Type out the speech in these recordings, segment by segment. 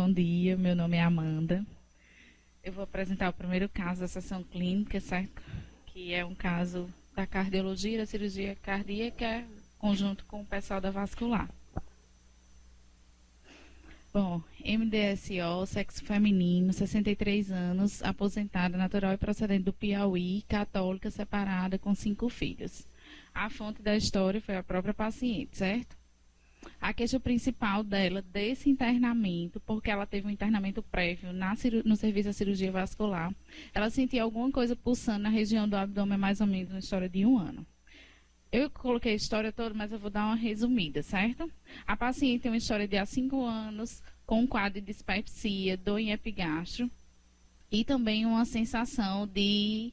bom dia. Meu nome é Amanda. Eu vou apresentar o primeiro caso da sessão clínica, certo? Que é um caso da cardiologia, da cirurgia cardíaca, conjunto com o pessoal da vascular. Bom, MDSO, sexo feminino, 63 anos, aposentada, natural e procedente do Piauí, católica, separada, com 5 filhos. A fonte da história foi a própria paciente, certo? A queixa principal dela, desse internamento, porque ela teve um internamento prévio no serviço da cirurgia vascular, ela sentia alguma coisa pulsando na região do abdômen, mais ou menos na história de 1 ano. Eu coloquei a história toda, mas eu vou dar uma resumida, certo? A paciente tem uma história de há 5 anos, com um quadro de dispepsia, dor em epigastro, e também uma sensação de,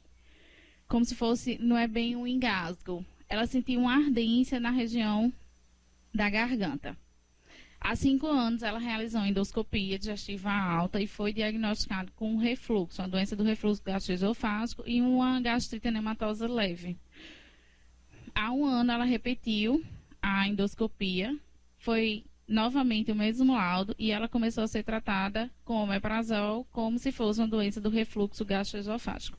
como se fosse, não é bem um engasgo. Ela sentia uma ardência na região da garganta. Há 5 anos, ela realizou uma endoscopia digestiva alta e foi diagnosticada com um refluxo, uma doença do refluxo gastroesofágico e uma gastrite anematosa leve. Há 1 ano, ela repetiu a endoscopia, foi novamente o mesmo laudo e ela começou a ser tratada com omeprazol como se fosse uma doença do refluxo gastroesofágico.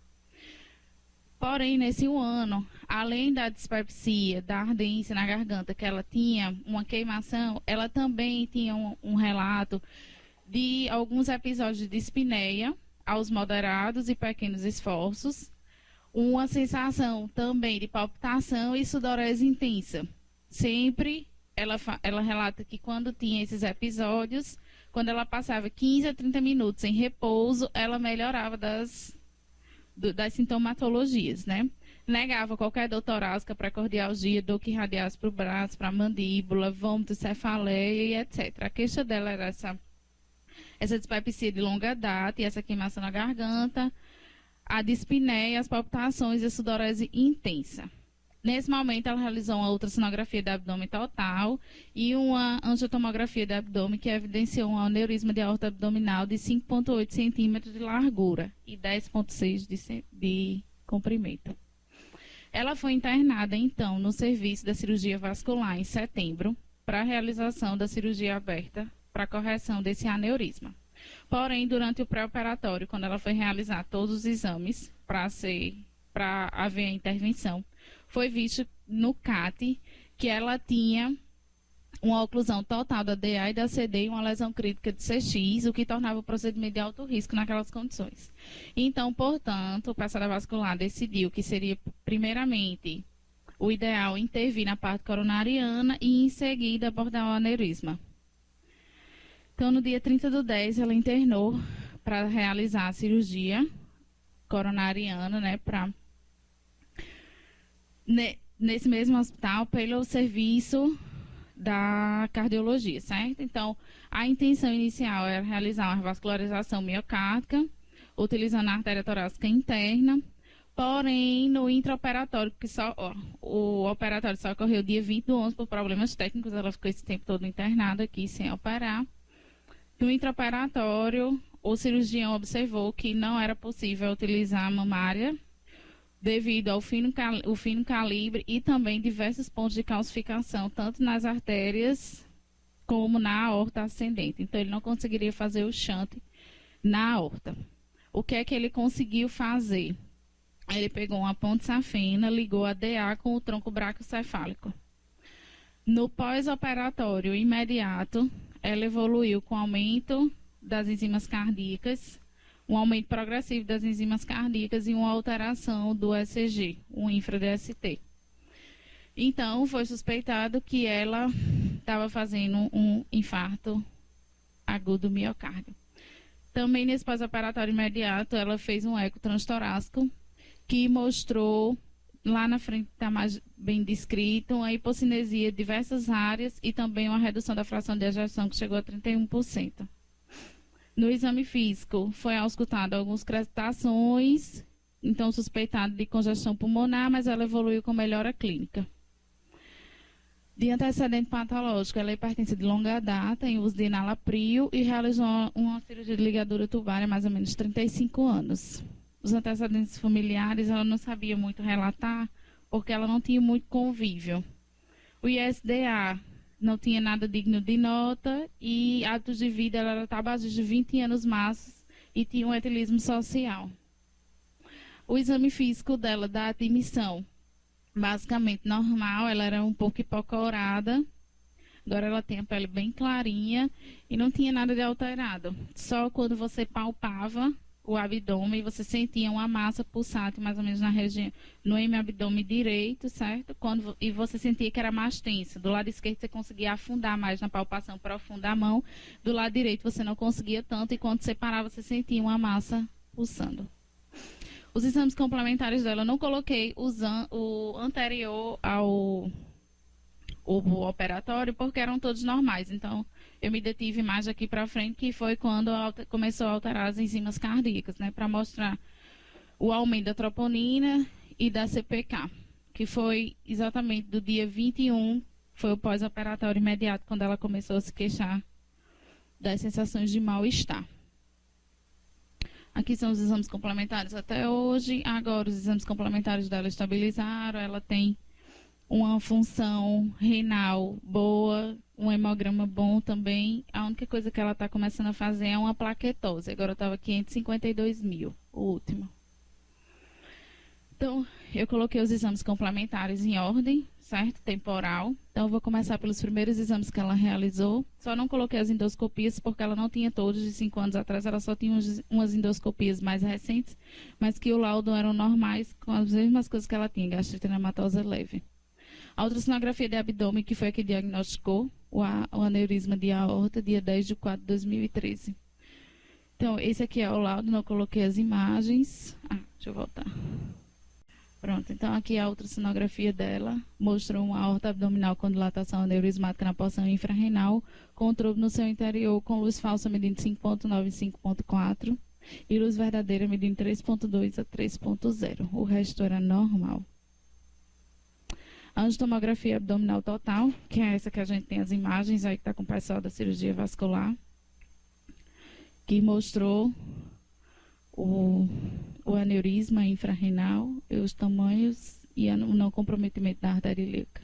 Porém, nesse 1 ano, além da dispepsia, da ardência na garganta, que ela tinha uma queimação, ela também tinha um relato de alguns episódios de dispneia aos moderados e pequenos esforços, uma sensação também de palpitação e sudorese intensa. Sempre ela relata que quando tinha esses episódios, quando ela passava 15 a 30 minutos em repouso, ela melhorava das sintomatologias, né? Negava qualquer dor torácica, precordialgia, dor que irradiasse para o braço, para a mandíbula, vômito, cefaleia e etc. A queixa dela era essa dispepsia de longa data e essa queimação na garganta, a dispneia, as palpitações e a sudorese intensa. Nesse momento, ela realizou uma ultrassonografia do abdômen total e uma angiotomografia do abdômen que evidenciou um aneurisma de aorta abdominal de 5,8 centímetros de largura e 10,6 de comprimento. Ela foi internada, então, no serviço da cirurgia vascular em setembro para a realização da cirurgia aberta para a correção desse aneurisma. Porém, durante o pré-operatório, quando ela foi realizar todos os exames para haver a intervenção, foi visto no CAT que ela tinha uma oclusão total da DA e da CD e uma lesão crítica de CX, o que tornava o procedimento de alto risco naquelas condições. Então, portanto, o pessoal da vascular decidiu que seria, primeiramente, o ideal intervir na parte coronariana e, em seguida, abordar o aneurisma. Então, no dia 30/10, ela internou para realizar a cirurgia coronariana, né, nesse mesmo hospital, pelo serviço da cardiologia, certo? Então, a intenção inicial era realizar uma revascularização miocárdica, utilizando a artéria torácica interna, porém, no intraoperatório, o operatório só ocorreu dia 20/11 por problemas técnicos, ela ficou esse tempo todo internada aqui sem operar. No intraoperatório, o cirurgião observou que não era possível utilizar a mamária devido ao fino calibre e também diversos pontos de calcificação, tanto nas artérias como na aorta ascendente. Então, ele não conseguiria fazer o shunt na aorta. O que é que ele conseguiu fazer? Ele pegou uma ponte safena, ligou a DA com o tronco braquiocefálico. No pós-operatório imediato, ela evoluiu com aumento das enzimas cardíacas, um aumento progressivo das enzimas cardíacas e uma alteração do ECG, um infra-DST. Então, foi suspeitado que ela estava fazendo um infarto agudo do miocárdio. Também nesse pós-operatório imediato, ela fez um eco transtorácico que mostrou, lá na frente está mais bem descrito, uma hipocinesia de diversas áreas e também uma redução da fração de ejeção que chegou a 31%. No exame físico, foi auscultado algumas crepitações, então suspeitado de congestão pulmonar, mas ela evoluiu com melhora clínica. De antecedente patológico, ela é hipertensa de longa data, em uso de enalapril e realizou uma cirurgia de ligadura tubar há mais ou menos 35 anos. Os antecedentes familiares, ela não sabia muito relatar, porque ela não tinha muito convívio. O ISDA não tinha nada digno de nota e hábitos de vida, ela era tabagista de 20 anos maços e tinha um etilismo social. O exame físico dela, da admissão, basicamente normal, ela era um pouco hipocorada, agora ela tem a pele bem clarinha e não tinha nada de alterado. Só quando você palpava o abdômen, você sentia uma massa pulsante mais ou menos na região, no hemiabdômen direito, certo? E você sentia que era mais tensa. Do lado esquerdo você conseguia afundar mais na palpação profunda a mão, do lado direito você não conseguia tanto e quando separava você sentia uma massa pulsando. Os exames complementares dela, eu não coloquei o anterior ao o operatório porque eram todos normais, então eu me detive mais aqui para frente, que foi quando começou a alterar as enzimas cardíacas, né, para mostrar o aumento da troponina e da CPK, que foi exatamente do dia 21, foi o pós-operatório imediato, quando ela começou a se queixar das sensações de mal-estar. Aqui são os exames complementares até hoje. Agora os exames complementares dela estabilizaram, ela tem uma função renal boa, um hemograma bom também. A única coisa que ela está começando a fazer é uma plaquetose. Agora estava 552 mil, o último. Então, eu coloquei os exames complementares em ordem, certo? Temporal. Então, eu vou começar pelos primeiros exames que ela realizou. Só não coloquei as endoscopias porque ela não tinha todos de 5 anos atrás. Ela só tinha umas endoscopias mais recentes, mas que o laudo eram normais, com as mesmas coisas que ela tinha, gastrite nematosa leve. A ultrassonografia de abdômen, que foi a que diagnosticou o aneurisma de aorta, dia 10 de 4 de 2013. Então, esse aqui é o laudo, não coloquei as imagens. Deixa eu voltar. Pronto, então aqui a ultrassonografia dela mostrou uma aorta abdominal com dilatação aneurismática na porção infrarrenal, com trobo no seu interior, com luz falsa medindo 5.9 e 5.4 e luz verdadeira medindo 3.2 a 3.0. O resto era normal. A angiotomografia abdominal total, que é essa que a gente tem as imagens aí que está com o pessoal da cirurgia vascular, que mostrou o aneurisma infrarrenal, os tamanhos e o não comprometimento da artéria ilíaca.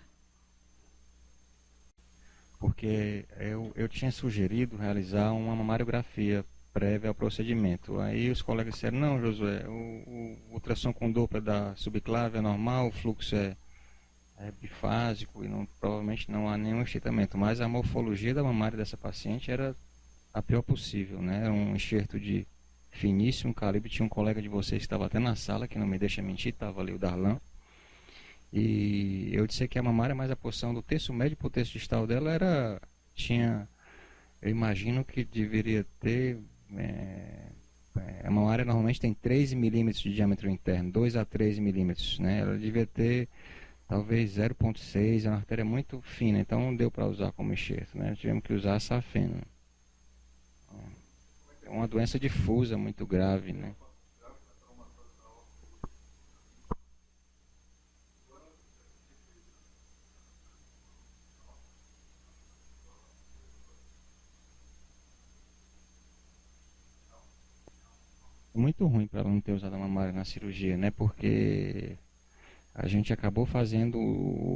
Porque eu tinha sugerido realizar uma mamariografia prévia ao procedimento. Aí os colegas disseram, não, Josué, o ultrassom com Doppler da subclave é normal, o fluxo é bifásico e provavelmente não há nenhum estiramento, mas a morfologia da mamária dessa paciente era a pior possível, né? Era um enxerto de finíssimo calibre. Tinha um colega de vocês que estava até na sala, que não me deixa mentir, estava ali o Darlan, e eu disse que a mamária, mais a porção do terço médio para o terço distal dela eu imagino que deveria ter, a mamária normalmente tem 13 milímetros de diâmetro interno, 2 a 13 milímetros, né? Ela devia ter talvez 0,6, é uma artéria muito fina, então não deu para usar como enxerto, né? Tivemos que usar a safena. É uma doença difusa, muito grave, né? Muito ruim para ela não ter usado a mamária na cirurgia, né? Porque a gente acabou fazendo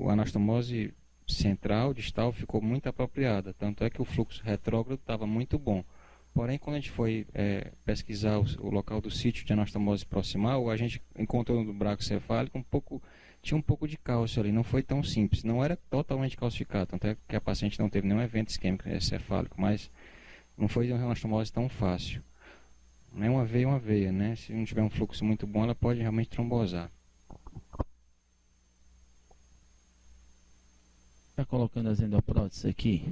a anastomose central, distal, ficou muito apropriada. Tanto é que o fluxo retrógrado estava muito bom. Porém, quando a gente foi pesquisar o local do sítio de anastomose proximal, a gente encontrou no buraco cefálico tinha um pouco de cálcio ali, não foi tão simples. Não era totalmente calcificado, tanto é que a paciente não teve nenhum evento isquêmico cefálico, mas não foi uma anastomose tão fácil. Não é uma veia, né? Se não tiver um fluxo muito bom, ela pode realmente trombosar. Está colocando as endopróteses aqui?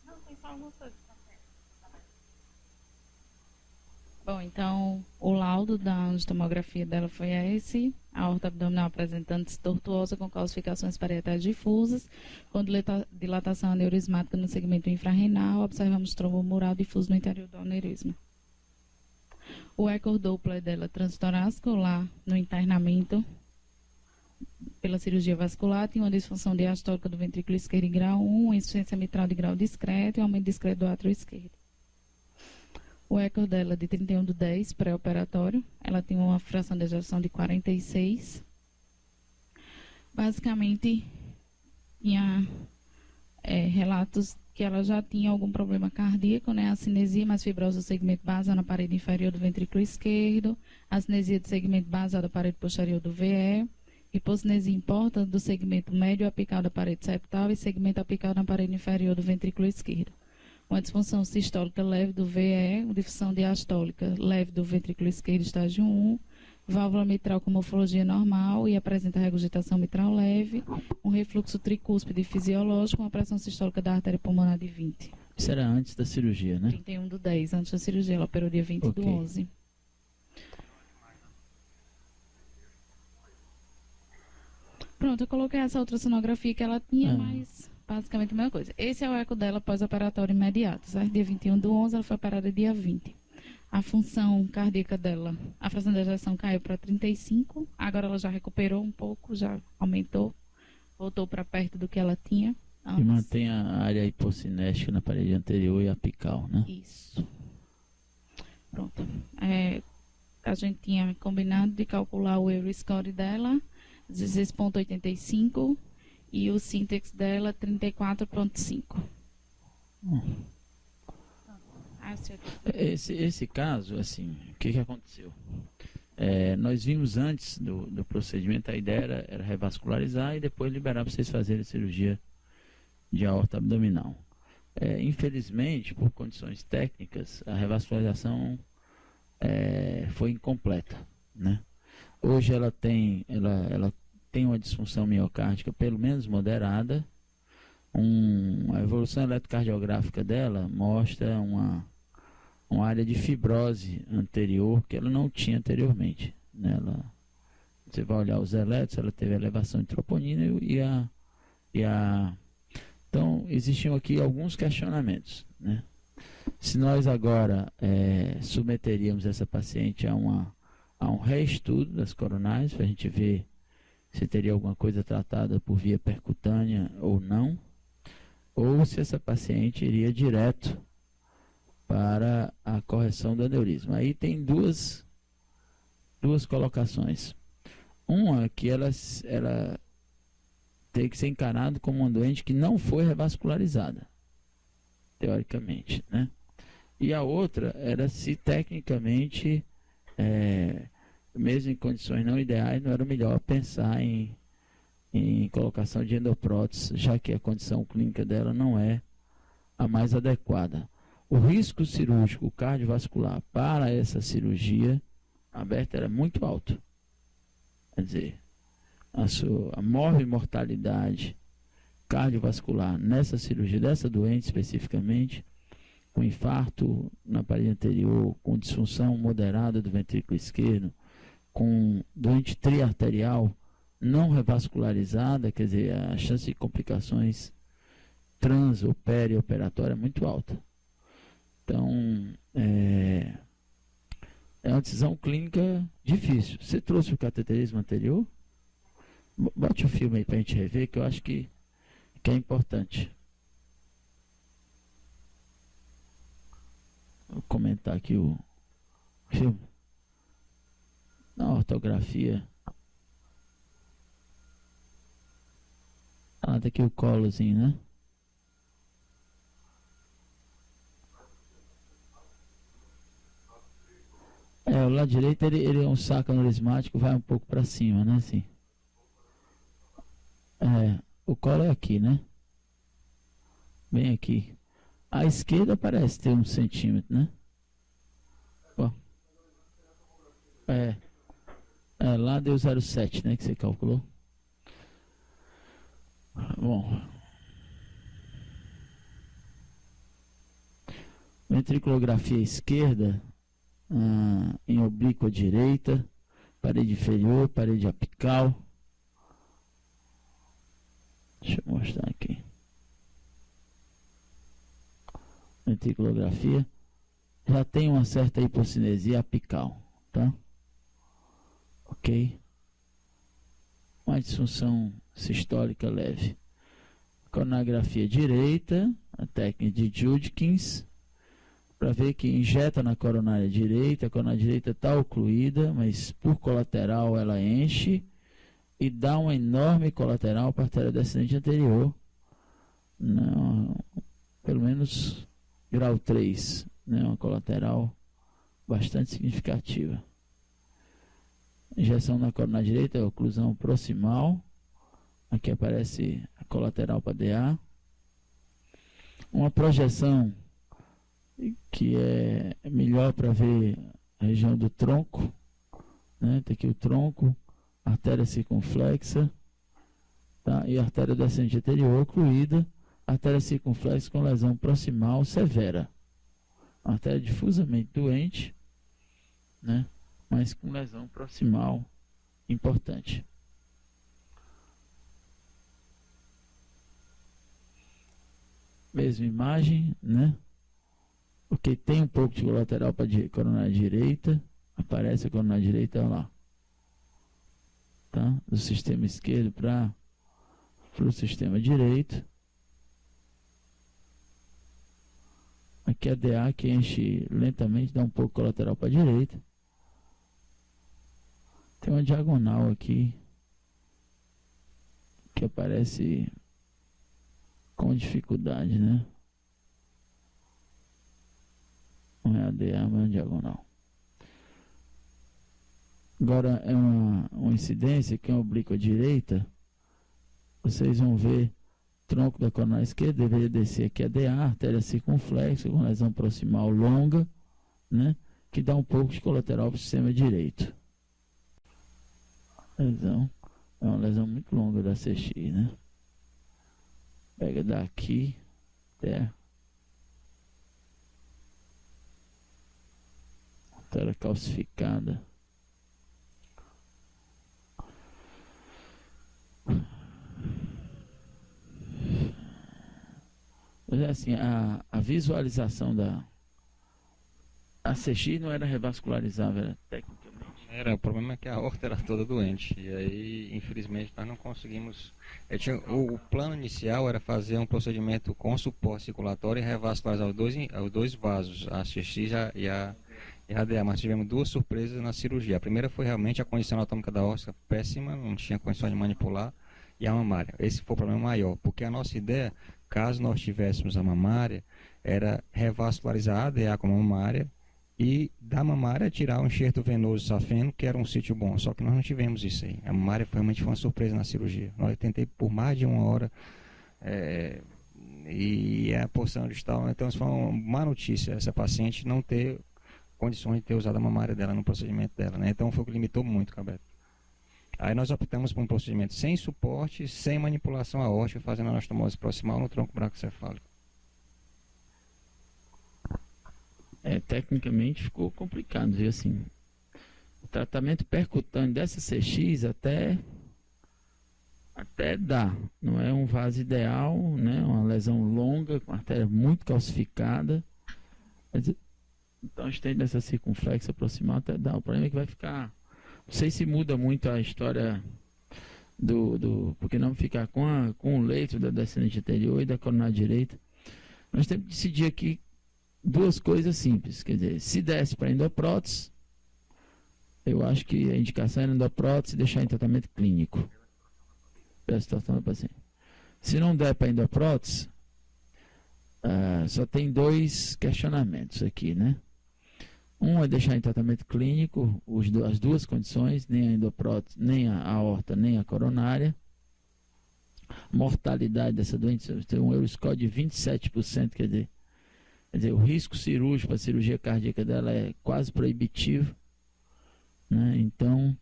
Não, tem só algumas coisas. Bom, então o laudo da angiotomografia dela foi esse: a aorta abdominal apresentando-se tortuosa com calcificações parietais difusas, com dilatação aneurismática no segmento infrarrenal, observamos trombo mural difuso no interior do aneurisma. O ecodoppler dela transtorácico lá no internamento pela cirurgia vascular tinha uma disfunção diastólica do ventrículo esquerdo em grau 1, insuficiência mitral de grau discreto e aumento discreto do átrio esquerdo. O eco dela de 31/10, pré-operatório. Ela tem uma fração de ejeção de 46. Basicamente, tinha relatos que ela já tinha algum problema cardíaco, né? A cinesia mais fibrosa do segmento basal na parede inferior do ventrículo esquerdo, a cinesia do segmento basal da parede posterior do VE, hipocinesia importante do segmento médio apical da parede septal e segmento apical na parede inferior do ventrículo esquerdo. Uma disfunção sistólica leve do VE, uma disfunção diastólica leve do ventrículo esquerdo, estágio 1, válvula mitral com morfologia normal e apresenta regurgitação mitral leve, um refluxo tricúspide fisiológico, uma pressão sistólica da artéria pulmonar de 20. Isso era antes da cirurgia, né? 31/10, antes da cirurgia, ela operou dia 20/11. Pronto, eu coloquei essa ultrassonografia que ela tinha, mas basicamente a mesma coisa. Esse é o eco dela pós-operatório imediato, certo? Dia 21/11, ela foi operada dia 20. A função cardíaca dela, a fração de ejeção caiu para 35, agora ela já recuperou um pouco, já aumentou, voltou para perto do que ela tinha antes. E mantém a área hipocinética na parede anterior e apical, né? Isso. Pronto. A gente tinha combinado de calcular o Euroscore dela, 16,85, e o Syntax dela, 34,5. Esse caso, assim, o que aconteceu? Nós vimos antes do procedimento, a ideia era revascularizar e depois liberar para vocês fazerem a cirurgia de aorta abdominal. Infelizmente, por condições técnicas, a revascularização foi incompleta, né? Hoje ela tem uma disfunção miocárdica pelo menos moderada. A evolução eletrocardiográfica dela mostra uma área de fibrose anterior que ela não tinha anteriormente, né? Você vai olhar os eletros, ela teve elevação de troponina então existiam aqui alguns questionamentos, né? Se nós agora submeteríamos essa paciente a um reestudo das coronárias para a gente ver se teria alguma coisa tratada por via percutânea ou não, ou se essa paciente iria direto para a correção do aneurisma. Aí tem duas colocações. Uma que ela tem que ser encarada como uma doente que não foi revascularizada, teoricamente, né? E a outra era se tecnicamente, mesmo em condições não ideais, não era melhor pensar em colocação de endoprótese, já que a condição clínica dela não é a mais adequada. O risco cirúrgico cardiovascular para essa cirurgia aberta era muito alto. Quer dizer, a mortalidade cardiovascular nessa cirurgia dessa doente especificamente, com infarto na parede anterior, com disfunção moderada do ventrículo esquerdo, com doente triarterial não revascularizada, quer dizer, a chance de complicações trans ou perioperatória é muito alta. Então, é uma decisão clínica difícil. Você trouxe o cateterismo anterior? Bote o filme aí para a gente rever, que eu acho que é importante. Vou comentar aqui o filme. Na ortografia. Tá aqui o colozinho, né? O lado direito ele é um saco aneurismático, vai um pouco para cima, né? Assim. O colo é aqui, né? Bem aqui. A esquerda parece ter 1 centímetro, né? Ó. Lá deu 0,7, né? Que você calculou. Bom. Ventriculografia esquerda, em oblíqua direita, parede inferior, parede apical. Deixa eu mostrar aqui. Ventriculografia. Já tem uma certa hipocinesia apical, tá? Ok? Uma disfunção sistólica leve. Coronografia direita, a técnica de Judkins. para ver que injeta na coronária direita, a coronária direita está ocluída, mas por colateral ela enche e dá uma enorme colateral para a artéria descendente anterior, não, pelo menos grau 3, né, uma colateral bastante significativa. Injeção na coronária direita é oclusão proximal, aqui aparece a colateral para DA. Uma projeção que é melhor para ver a região do tronco, né? Tem aqui o tronco, artéria circunflexa, tá? E a artéria descendente anterior ocluída, artéria circunflexa com lesão proximal severa, artéria difusamente doente, né? Mas com lesão proximal importante. Mesma imagem, né? Porque tem um pouco de colateral para a coronária direita, aparece a coronária direita, olha lá, tá? Do sistema esquerdo para o sistema direito. Aqui a DA que enche lentamente, dá um pouco colateral para a direita. Tem uma diagonal aqui que aparece com dificuldade, né? Não é a DA, mas é a diagonal. Agora é uma incidência que é uma oblíqua direita. Vocês vão ver tronco da coronária esquerda, deveria descer aqui a DA, artéria circunflexa, com lesão proximal longa, né? Que dá um pouco de colateral para o sistema direito. Lesão, é uma lesão muito longa da CX, né? Pega daqui até artéria calcificada. Mas é assim, a visualização da CX não era revascularizável, era tecnicamente. O problema é que a aorta era toda doente. E aí, infelizmente, nós não conseguimos. O plano inicial era fazer um procedimento com suporte circulatório e revascularizar os dois vasos, a CX e a DA. Mas tivemos duas surpresas na cirurgia. A primeira foi realmente a condição anatômica da aorta péssima, não tinha condições de manipular, e a mamária. Esse foi o problema maior, porque a nossa ideia, caso nós tivéssemos a mamária, era revascularizar a DA com a mamária e da mamária tirar o enxerto venoso safeno, que era um sítio bom. Só que nós não tivemos isso aí. A mamária realmente foi uma surpresa na cirurgia. Nós tentei por mais de 1 hora e a porção distal. Então isso foi uma má notícia, essa paciente não ter condições de ter usado a mamária dela no procedimento dela, né? Então foi o que limitou muito, Cabeto. Aí nós optamos por um procedimento sem suporte, sem manipulação aórtica, fazendo anastomose proximal no tronco braquicefálico. Tecnicamente ficou complicado, viu? Assim, o tratamento percutâneo dessa CX até dá, não é um vaso ideal, né? Uma lesão longa, com artéria muito calcificada. Então, a estende dessa circunflexa proximal até dá. O problema é que vai ficar, não sei se muda muito a história porque não ficar com o leito da descendente anterior e da coronária direita. Nós temos que decidir aqui duas coisas simples, quer dizer, se desse para endoprótese, eu acho que a indicação é endoprótese e deixar em tratamento clínico pela situação do paciente. Se não der para endoprótese, só tem 2 questionamentos aqui, né? Um é deixar em tratamento clínico as duas condições, nem a endoprótese, nem a aorta, nem a coronária. Mortalidade dessa doença tem um Euroscore de 27%, quer dizer, o risco cirúrgico para a cirurgia cardíaca dela é quase proibitivo, né? Então,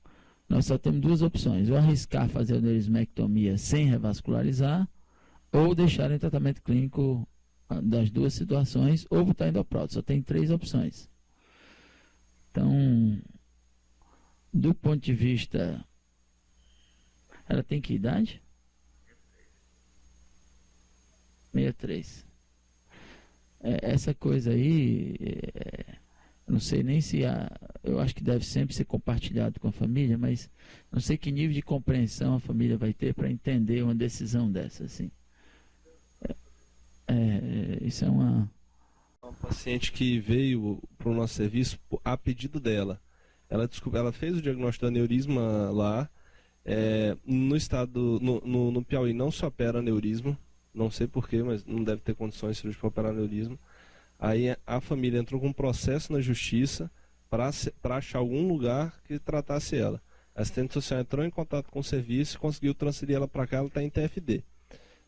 nós só temos 2 opções: ou arriscar fazer a aneurismectomia sem revascularizar, ou deixar em tratamento clínico das 2 situações, ou botar endoprótese. Só tem 3 opções. Então, do ponto de vista... Ela tem que idade? 63. Essa coisa aí, não sei nem se eu acho que deve sempre ser compartilhado com a família, mas não sei que nível de compreensão a família vai ter para entender uma decisão dessa, assim. Isso é uma Uma paciente que veio para o nosso serviço a pedido dela. Ela fez o diagnóstico de aneurisma lá. No estado, no Piauí não se opera aneurisma, não sei porquê, mas não deve ter condições cirúrgicas para operar aneurisma. Aí a família entrou com um processo na justiça para achar algum lugar que tratasse ela. A assistente social entrou em contato com o serviço e conseguiu transferir ela para cá, ela está em TFD.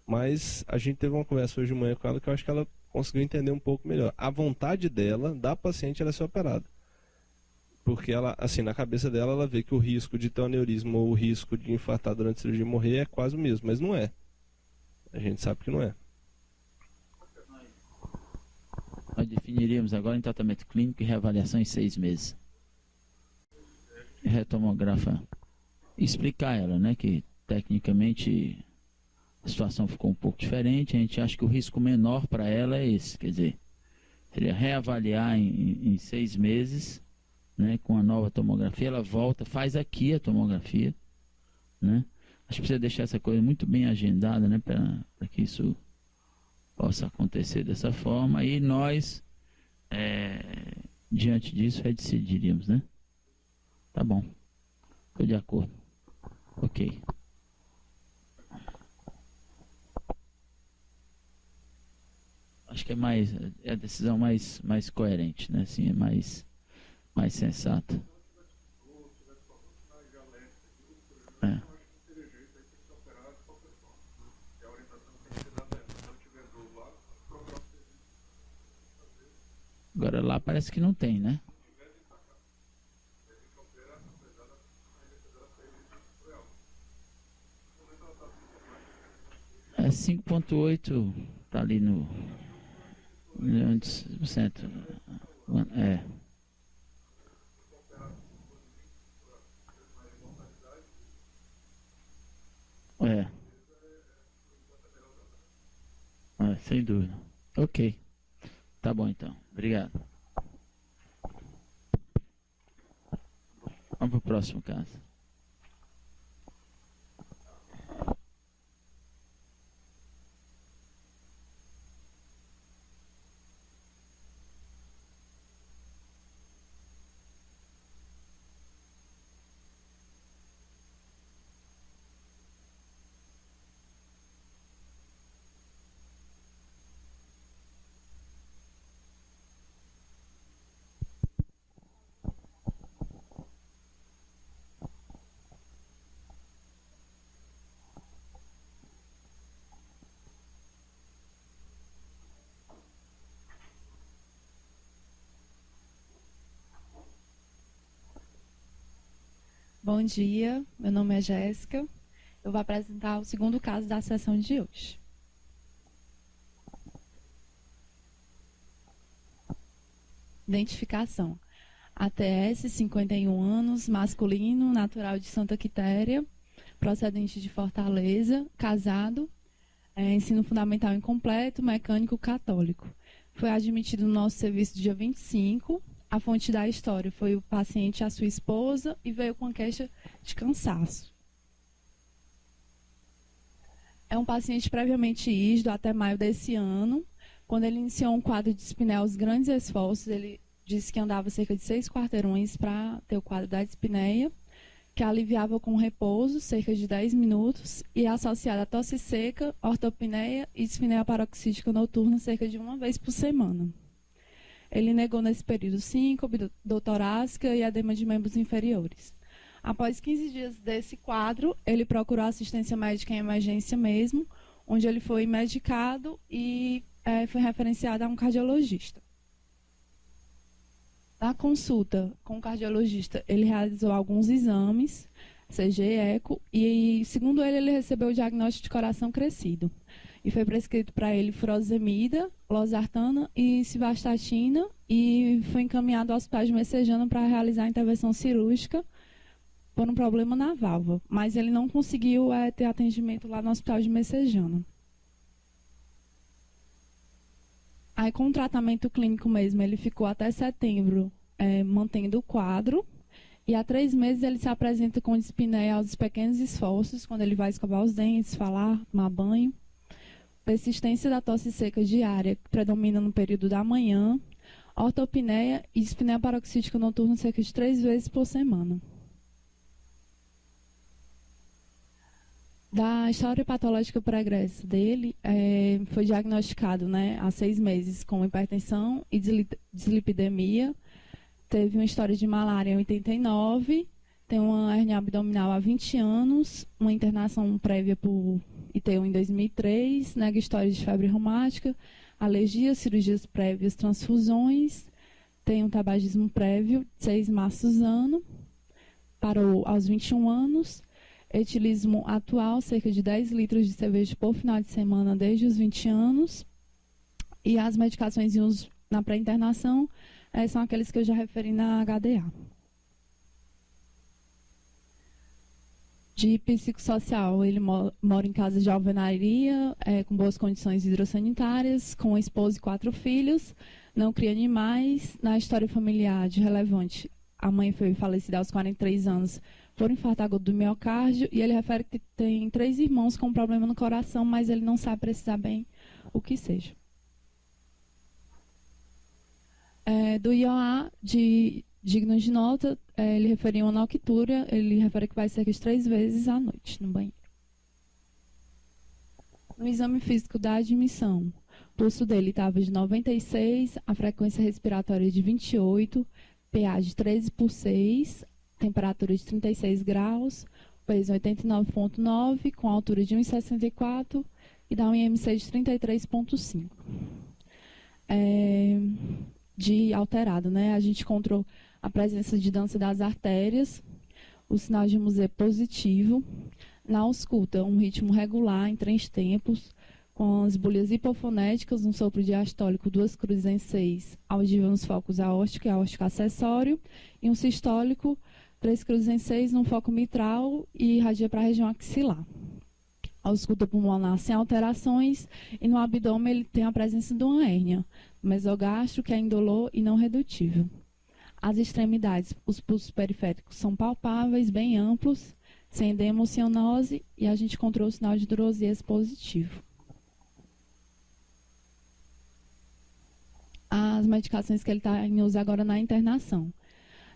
Mas a gente teve uma conversa hoje de manhã com ela que eu acho que ela conseguiu entender um pouco melhor. A vontade dela, da paciente, era ser operada. Porque ela, assim, na cabeça dela, ela vê que o risco de ter um aneurisma ou o risco de infartar durante a cirurgia e morrer é quase o mesmo, mas não é. A gente sabe que não é. Nós definiríamos agora em tratamento clínico e reavaliação em 6 meses. Retomografar. Explicar ela, né, que tecnicamente a situação ficou um pouco diferente, a gente acha que o risco menor para ela é esse, quer dizer, seria reavaliar em 6 meses, né, com a nova tomografia, ela volta, faz aqui a tomografia, né? Acho que precisa deixar essa coisa muito bem agendada, né, para que isso possa acontecer dessa forma, e nós, diante disso, decidiríamos, né? Tá bom, estou de acordo. Ok. Acho que é a decisão mais coerente, né? Assim, é mais sensata. Agora lá parece que não tem, né? É 5,8, tá ali no centro. Sem dúvida. Ok. Tá bom então. Obrigado. Vamos para o próximo caso. Bom dia, meu nome é Jéssica. Eu vou apresentar o segundo caso da sessão de hoje. Identificação. ATS, 51 anos, masculino, natural de Santa Quitéria, procedente de Fortaleza, casado, ensino fundamental incompleto, mecânico católico. Foi admitido no nosso serviço dia 25. A fonte da história foi o paciente e a sua esposa e veio com uma queixa de cansaço. É um paciente previamente ígido até maio desse ano. Quando ele iniciou um quadro de dispneia aos grandes esforços, ele disse que andava cerca de 6 quarteirões para ter o quadro da dispneia, que aliviava com repouso, cerca de 10 minutos, e associada a tosse seca, ortopneia e dispneia paroxística noturna cerca de 1 vez por semana. Ele negou nesse período síncope, dor torácica e edema de membros inferiores. Após 15 dias desse quadro, ele procurou assistência médica em emergência mesmo, onde ele foi medicado e foi referenciado a um cardiologista. Na consulta com o cardiologista, ele realizou alguns exames, CG, eco, e segundo ele recebeu o diagnóstico de coração crescido. E foi prescrito para ele furosemida, losartana e civastatina, e foi encaminhado ao hospital de Messejana para realizar a intervenção cirúrgica por um problema na válvula, mas ele não conseguiu ter atendimento lá no hospital de Messejana. Aí, com o tratamento clínico mesmo, ele ficou até setembro mantendo o quadro, e há 3 meses ele se apresenta com dispneia aos pequenos esforços, quando ele vai escovar os dentes, falar, tomar banho. persistência da tosse seca diária, que predomina no período da manhã, ortopneia e dispneia paroxística noturna cerca de 3 vezes por semana. Da história patológica pregressa dele, foi diagnosticado, né, há 6 meses com hipertensão e dislipidemia, teve uma história de malária em 89, tem uma hernia abdominal há 20 anos, uma internação prévia por ITU em 2003, nega história de febre reumática, alergia, cirurgias prévias, transfusões, tem um tabagismo prévio, 6 maços ano, parou aos 21 anos, etilismo atual, cerca de 10 litros de cerveja por final de semana desde os 20 anos, e as medicações em uso na pré-internação são aqueles que eu já referi na HDA. De psicossocial, ele mora em casa de alvenaria, com boas condições hidrossanitárias, com esposa e 4 filhos, não cria animais. Na história familiar de relevante, a mãe foi falecida aos 43 anos por infarto agudo do miocárdio, e ele refere que tem 3 irmãos com problema no coração, mas ele não sabe precisar bem o que seja. Do IOA, digno de nota, ele referiu uma noctúria, ele refere que vai cerca de 3 vezes à noite no banheiro. No exame físico da admissão, o pulso dele estava de 96, a frequência respiratória de 28, PA de 13/6, temperatura de 36 graus, peso 89,9, com altura de 1,64 e dá um IMC de 33,5. De alterado, né? A gente encontrou a presença de dança das artérias, o sinal de Museu positivo. Na ausculta, um ritmo regular em 3 tempos, com as bolhas hipofonéticas, um sopro diastólico 2 cruzes em 6, audível nos focos aórtico e aórtico acessório, e um sistólico 3 cruzes em 6 no foco mitral e irradia para a região axilar. A ausculta pulmonar sem alterações, e no abdômen ele tem a presença de uma hérnia mesogástrico, que é indolor e não redutível. As extremidades, os pulsos periféricos são palpáveis, bem amplos, sem edema-cianose, e a gente encontrou o sinal de drosias positivo. As medicações que ele está em uso agora na internação.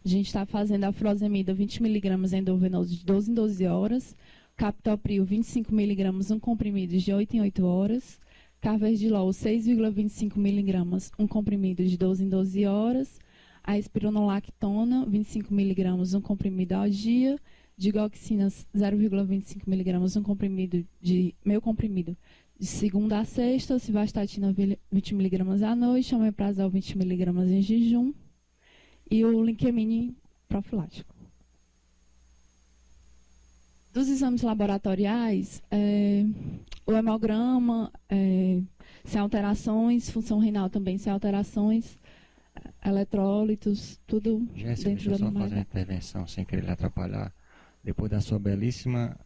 A gente está fazendo a furosemida 20 mg endovenoso de 12 em 12 horas, captopril 25 mg, um comprimido de 8 em 8 horas, carvedilol 6,25 mg, um comprimido de 12 em 12 horas, a espironolactona 25 mg, um comprimido ao dia, digoxina 0,25 mg, um comprimido de meio comprimido de segunda a sexta, civastatina 20 mg à noite, omeprazol 20 mg em jejum e o linkemine profilático. Dos exames laboratoriais, o hemograma, sem alterações, função renal também sem alterações, eletrólitos, tudo Jéssica, dentro deixa eu da só fazer uma normalidade. intervenção sem querer lhe atrapalhar. Depois da sua belíssima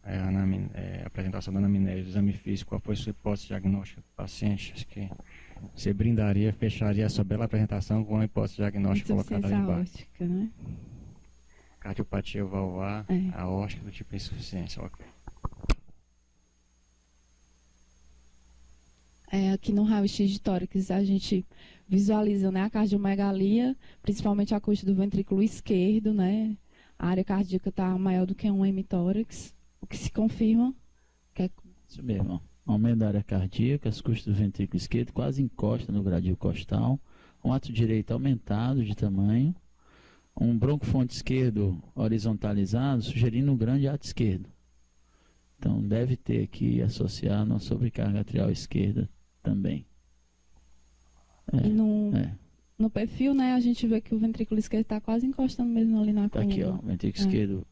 apresentação da anamnese, do exame físico, qual foi a sua hipótese diagnóstica do paciente? Acho que você brindaria, fecharia a sua bela apresentação com uma hipótese diagnóstica colocada ali embaixo. Aórtica, né? Cardiopatia valvar, aórtica do tipo insuficiência. Ok. Aqui no raio-x de tórax a gente visualiza, né, a cardiomegalia, principalmente a coxa do ventrículo esquerdo, né? A área cardíaca está maior do que um hemitórax, o que se confirma que é... Isso mesmo. Aumento da área cardíaca, as costas do ventrículo esquerdo quase encosta no gradil costal, um ato direito aumentado de tamanho, um broncofonte esquerdo horizontalizado, sugerindo um grande ato esquerdo. Então, deve ter aqui associado uma sobrecarga atrial esquerda também. E no perfil, né, a gente vê que o ventrículo esquerdo está quase encostando mesmo ali na Tá coluna. aqui, ó, ventrículo esquerdo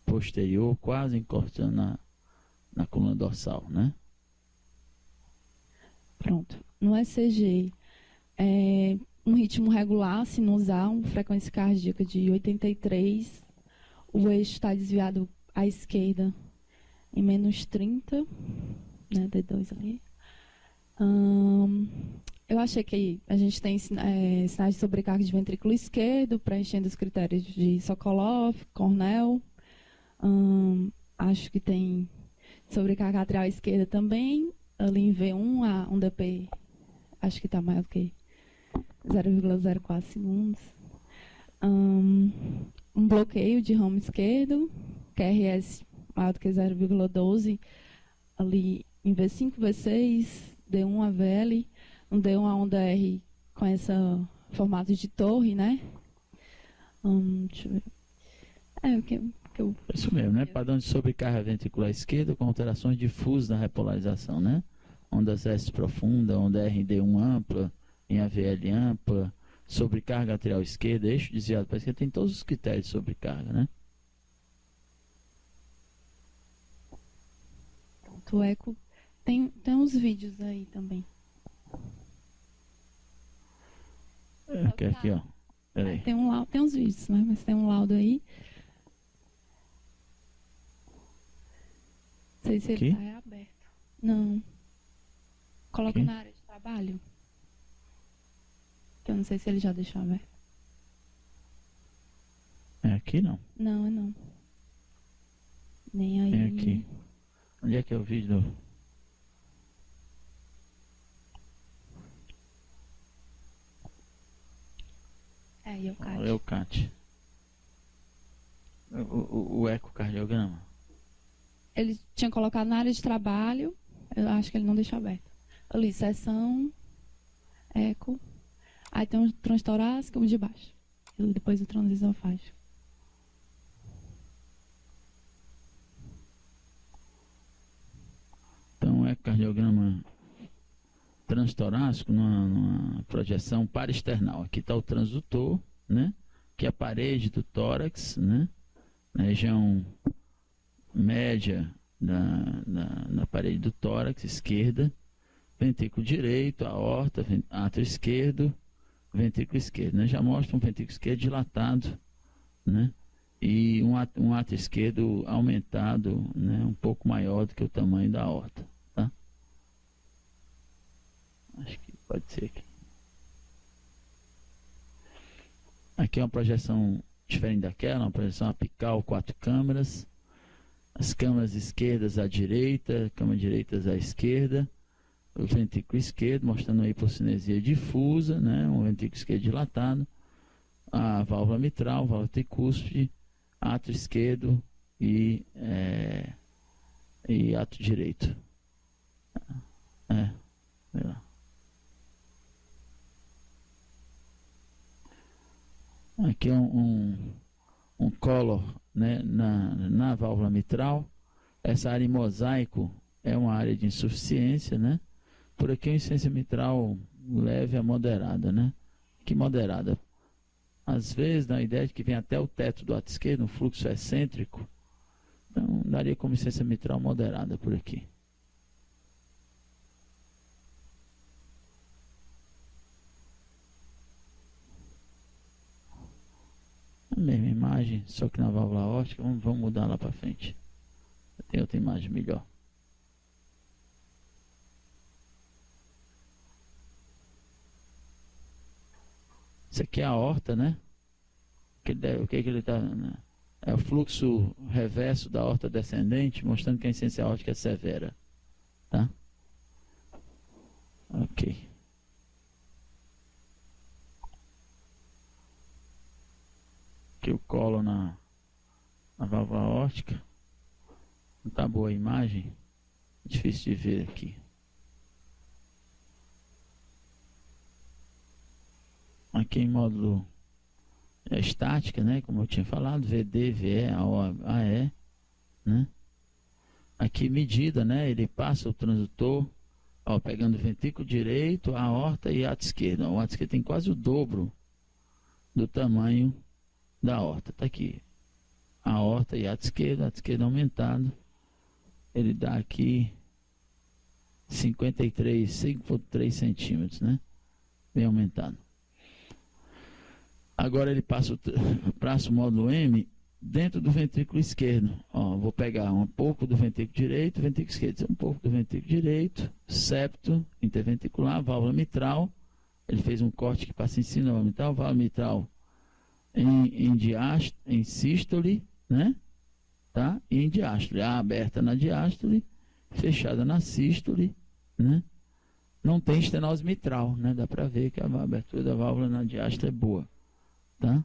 posterior, quase encostando na coluna dorsal, né? Pronto. No ECG, um ritmo regular, sinusal, frequência cardíaca de 83, o eixo está desviado à esquerda em menos 30, né, D2 ali. Eu achei que a gente tem sinais de sobrecarga de ventrículo esquerdo, preenchendo os critérios de Sokolov, Cornell. Acho que tem sobrecarga atrial esquerda também. ali em V1, um DPI, acho que está maior do que 0,04 segundos. Um bloqueio de ramo esquerdo, QRS maior do que 0,12, ali em V5, V6, D1 AVL, um D1 a onda R com esse formato de torre, né? Deixa eu ver. O que eu... Isso mesmo, né? Padrão de sobrecarga ventricular esquerda com alterações difusas na repolarização, né? Ondas S profunda, onda R em D1 ampla, em AVL ampla, sobrecarga arterial esquerda, eixo desviado para a esquerda, tem todos os critérios de sobrecarga, né? Pronto, o eco tem uns vídeos aí também. Aqui, ó. Peraí. Tem uns vídeos, né? Mas tem um laudo aí. Não sei se ele está aberto. Não. Coloca aqui? Na área de trabalho. Que eu não sei se ele já deixou aberto. É aqui não. Não, é não. Nem aí. É aqui. Onde é que é o vídeo do... É o CAT. É o CAT. O ecocardiograma. Ele tinha colocado na área de trabalho. Eu acho que ele não deixou aberto. Ali, seção, eco. Aí tem um transtorácico e um de baixo. E depois o transesofágico. Então, ecocardiograma transtorácico numa projeção parasternal. Aqui está o transdutor, né? Que é a parede do tórax, né? Na região média na parede do tórax esquerda, ventrículo direito, aorta, átrio esquerdo, ventrículo esquerdo, né? Já mostra um ventrículo esquerdo dilatado, né? E um átrio esquerdo aumentado, né? Um pouco maior do que o tamanho da aorta, tá? Acho que pode ser aqui. Aqui é uma projeção diferente daquela, uma projeção apical, 4 câmeras. As câmaras esquerdas à direita, câmaras direitas à esquerda. O ventrículo esquerdo, mostrando a hipocinesia difusa, né? Um ventrículo esquerdo dilatado. A válvula mitral, válvula tricúspide, átrio esquerdo e átrio direito. Sei lá. Aqui é um color, né, na válvula mitral. Essa área em mosaico é uma área de insuficiência, né? Por aqui a insuficiência mitral leve a moderada, né? Que moderada? Às vezes dá a ideia de que vem até o teto do átrio esquerdo, um fluxo excêntrico. Então daria como insuficiência mitral moderada por aqui. A mesma imagem, só que na válvula aórtica. Vamos mudar lá para frente. Tem outra imagem melhor. Isso aqui é a aorta, né? O que ele está... Né? É o fluxo reverso da aorta descendente, mostrando que a insuficiência aórtica é severa. Tá? Ok. Aqui o colo na válvula aórtica. Não está boa a imagem. Difícil de ver aqui. Aqui em módulo estática, né? Como eu tinha falado, VD, VE, AE, né? Aqui medida, né? Ele passa o transdutor, ó, pegando o ventrículo direito, a aorta e a átrio esquerdo. O átrio esquerdo tem quase o dobro do tamanho da aorta. Tá aqui. A aorta e a átrio esquerdo aumentado. Ele dá aqui 5,3 centímetros, né? Bem aumentado. Agora ele passa o módulo M dentro do ventrículo esquerdo. Ó, vou pegar um pouco do ventrículo direito, ventrículo esquerdo. Um pouco do ventrículo direito, septo, interventricular, válvula mitral. Ele fez um corte que passa em cima da válvula mitral. Válvula mitral em sístole, né? Tá? E em diástole. A aberta na diástole, fechada na sístole, né? Não tem estenose mitral, né? Dá para ver que a abertura da válvula na diástole é boa, tá?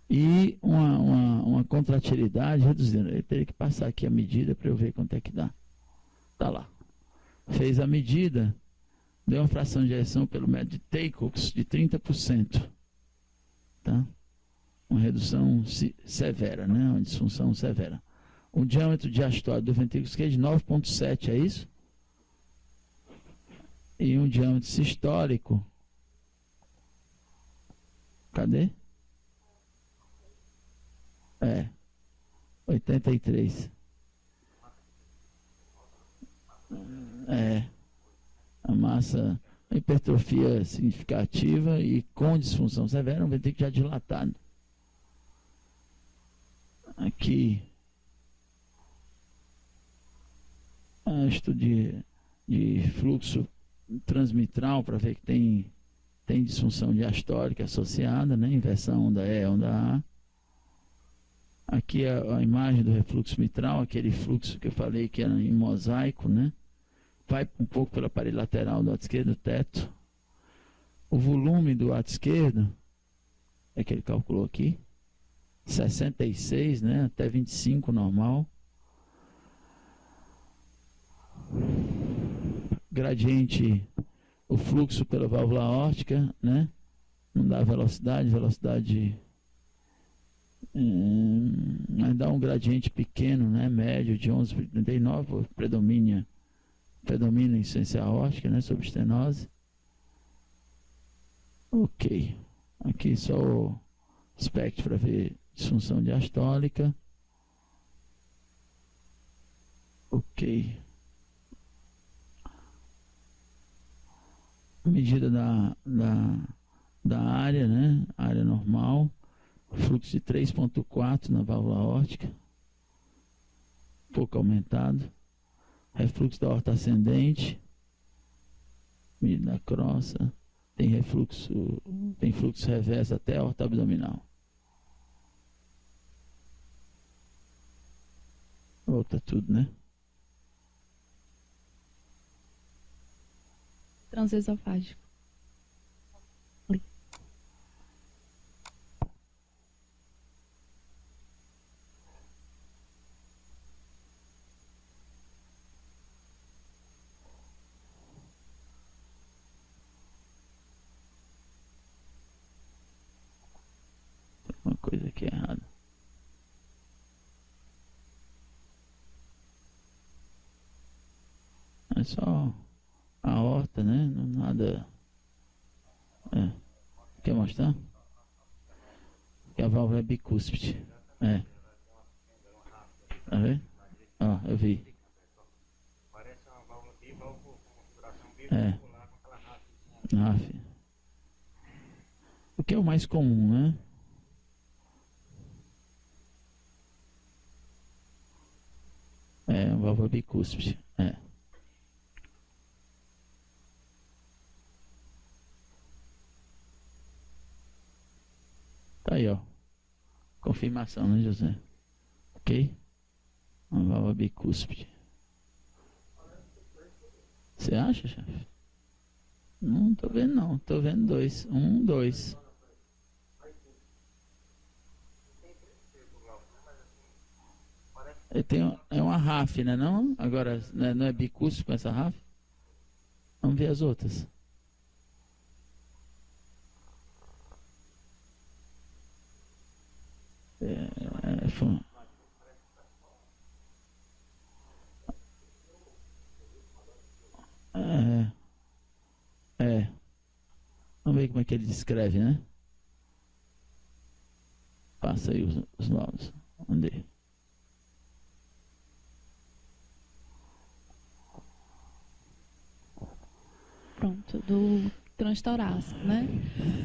E uma contratilidade reduzida. Eu teria que passar aqui a medida para eu ver quanto é que dá. Tá lá. Fez a medida, deu uma fração de ejeção pelo método de Taycox de 30%, tá? Uma redução severa, né? Uma disfunção severa. O diâmetro diastólico do ventrículo esquerdo de 9,7, é isso? E um diâmetro sistólico. Cadê? 83. A massa, a hipertrofia significativa e com disfunção severa, um ventrículo já dilatado. Aqui, estudo de fluxo transmitral para ver que tem disfunção diastólica associada, né? Inversão onda E, onda A. Aqui a imagem do refluxo mitral, aquele fluxo que eu falei que era em mosaico, né? Vai um pouco pela parede lateral do lado esquerdo, teto. O volume do lado esquerdo, é que ele calculou aqui, 66, né? Até 25 normal. Gradiente, o fluxo pela válvula aórtica, né? Não dá velocidade dá um gradiente pequeno, né? Médio de 11,39, predomina a insuficiência aórtica, né? Sobre estenose. Ok. Aqui só o espectro para ver disfunção diastólica. Ok. Medida da área, né? Área normal. Fluxo de 3,4 na válvula aórtica. Pouco aumentado. Refluxo da aorta ascendente. Medida da crossa. Tem fluxo reverso até a aorta abdominal. Volta tudo, né? Transesofágico. Uma coisa aqui errada. É só a aorta, né? Não nada. Quer mostrar? Que a válvula é bicúspide. Tá vendo? Ó, eu vi. Parece uma válvula biválvula com configuração bivalvular com aquela RAF. O que é o mais comum, né? Uma válvula bicúspide. Tá aí, ó. Confirmação, né, José? Ok? Uma válvula bicúspide. Você acha, chefe? Não tô vendo, não. Tô vendo 2. 1, 2. É uma RAF, né? Não? Agora, não é bicúspide com essa RAF? Vamos ver as outras. Vamos ver como é que ele descreve, né? Passa aí os laudos. Vamos ver. Pronto, do transtorácico, né?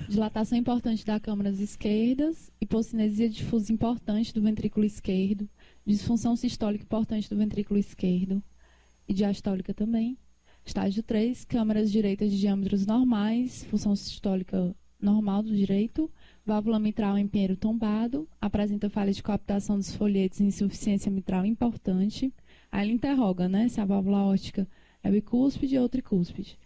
Dilatação importante das câmaras esquerdas, hipocinesia difusa importante do ventrículo esquerdo, disfunção sistólica importante do ventrículo esquerdo e diastólica também. Estágio 3, câmaras direitas de diâmetros normais, função sistólica normal do direito, válvula mitral em pinheiro tombado, apresenta falha de coaptação dos folhetos e insuficiência mitral importante. Aí ele interroga, né, se a válvula aórtica é bicúspide ou tricúspide.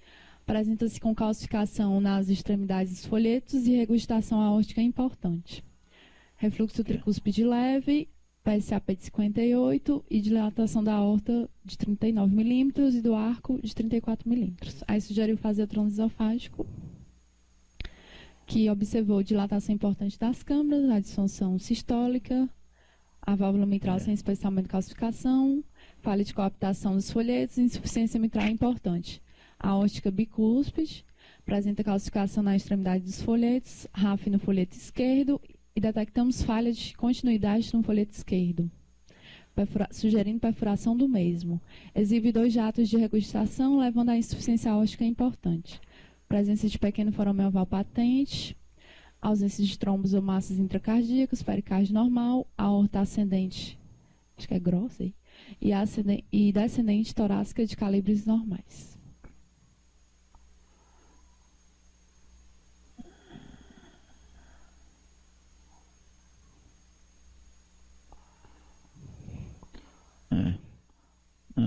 Apresenta-se com calcificação nas extremidades dos folhetos e regurgitação aórtica importante. Refluxo tricúspide leve, PSAP de 58 e dilatação da aorta de 39 milímetros e do arco de 34 milímetros. Aí sugeriu fazer o transesofágico, que observou dilatação importante das câmaras, a disfunção sistólica, a válvula mitral sem especialmente calcificação, falha de coaptação dos folhetos e insuficiência mitral importante. A aórtica bicúspide apresenta calcificação na extremidade dos folhetos, RAF no folheto esquerdo e detectamos falha de continuidade no folheto esquerdo, sugerindo perfuração do mesmo. Exibe 2 jatos de regurgitação, levando à insuficiência aórtica importante. Presença de pequeno forame oval patente, ausência de trombos ou massas intracardíacas, pericárdio normal, aorta ascendente, acho que é grossa aí, e descendente torácica de calibres normais.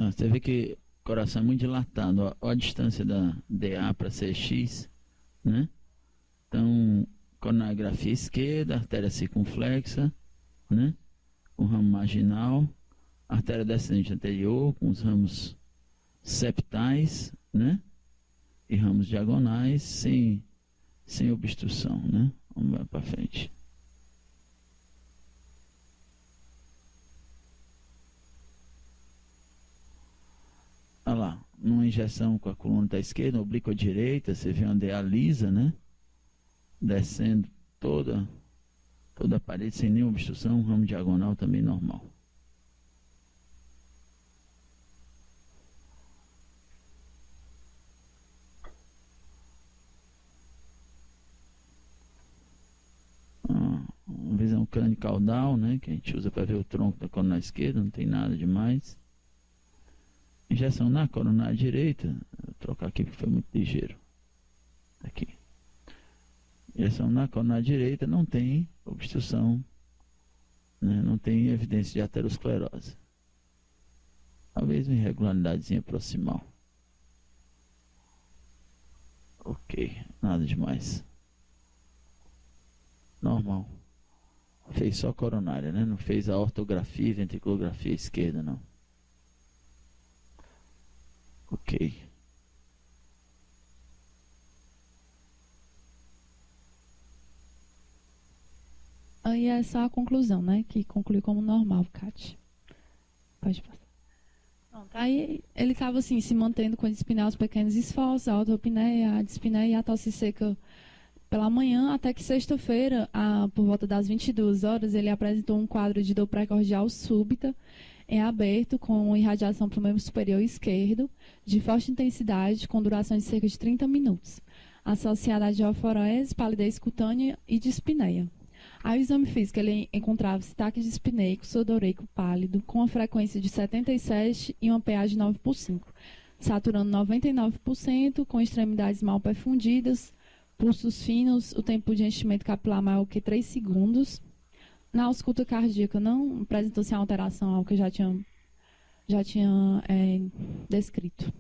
Você vê que o coração é muito dilatado. Olha a distância da DA para CX, né? Então, coronariografia esquerda, artéria circunflexa, né? O ramo marginal, artéria descendente anterior, com os ramos septais, né? E ramos diagonais, sem obstrução, né? Vamos lá para frente. Olha lá, numa injeção com a coluna da esquerda, oblíqua direita, você vê uma DA lisa, né? Descendo toda a parede sem nenhuma obstrução, um ramo diagonal também normal. Uma visão crânio-caudal, né? Que a gente usa para ver o tronco da coluna esquerda, não tem nada demais. Injeção na coronária direita, vou trocar aqui porque foi muito ligeiro. Aqui. Injeção na coronária direita, não tem obstrução, né? Não tem evidência de aterosclerose. Talvez uma irregularidadezinha proximal. Ok, nada demais. Normal. Fez só coronária, né? Não fez a ortografia e ventriculografia esquerda, não. Ok. Aí é só a conclusão, né? Que conclui como normal, Kátia. Pode passar. Pronto, aí ele estava assim, se mantendo com a dispneia os pequenos esforços, a autopneia, a dispneia e a tosse seca pela manhã, até que sexta-feira, por volta das 22 horas, ele apresentou um quadro de dor precordial súbita, em aberto, com irradiação para o membro superior esquerdo, de forte intensidade, com duração de cerca de 30 minutos, associada a geoforese, palidez cutânea e dispneia. Aí o exame físico, ele encontrava-se taque dispneico, sudoreico pálido, com uma frequência de 77 e uma PA de 9/5, saturando 99%, com extremidades mal perfundidas, pulsos finos, o tempo de enchimento capilar maior que 3 segundos. Na ausculta cardíaca não apresentou-se alteração ao que já tinha descrito.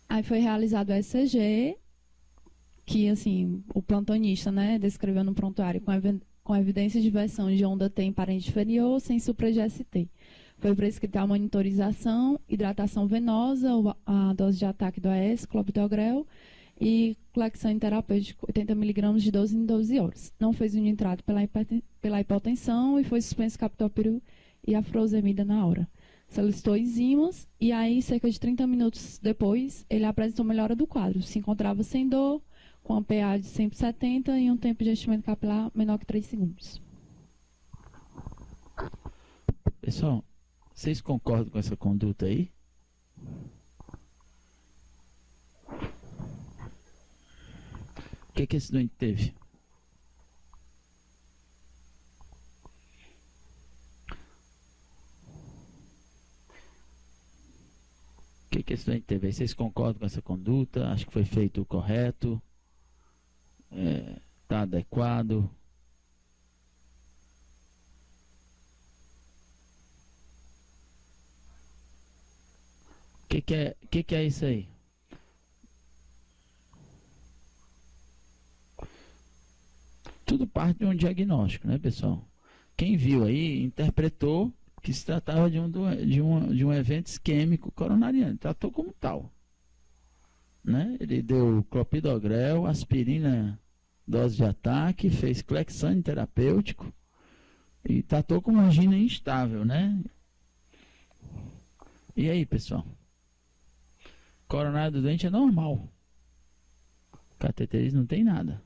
Aí foi realizado o ECG, que assim, o plantonista, né, descreveu no prontuário com evidência de versão de onda T em parente inferior, sem supra-GST. Foi prescrita a monitorização, hidratação venosa, a dose de ataque do AS, clopidogrel, e clexane terapêutico, 80 mg de 12 em 12 horas. Não fez o nitrato pela hipotensão e foi suspenso captopril e a furosemida na hora. Solicitou enzimas e aí, cerca de 30 minutos depois, ele apresentou melhora do quadro. Se encontrava sem dor, com a PA de 170 e um tempo de enchimento capilar menor que 3 segundos. Pessoal, vocês concordam com essa conduta aí? O que esse doente teve? O que esse doente teve? Vocês concordam com essa conduta? Acho que foi feito o correto? Está adequado? que é isso aí? Tudo parte de um diagnóstico, né, pessoal? Quem viu aí interpretou que se tratava de um evento isquêmico coronariano, tratou como tal, né? Ele deu clopidogrel, aspirina, dose de ataque, fez Clexane terapêutico e tratou como angina instável, né? E aí, pessoal? Coronário do doente é normal. Cateterismo não tem nada.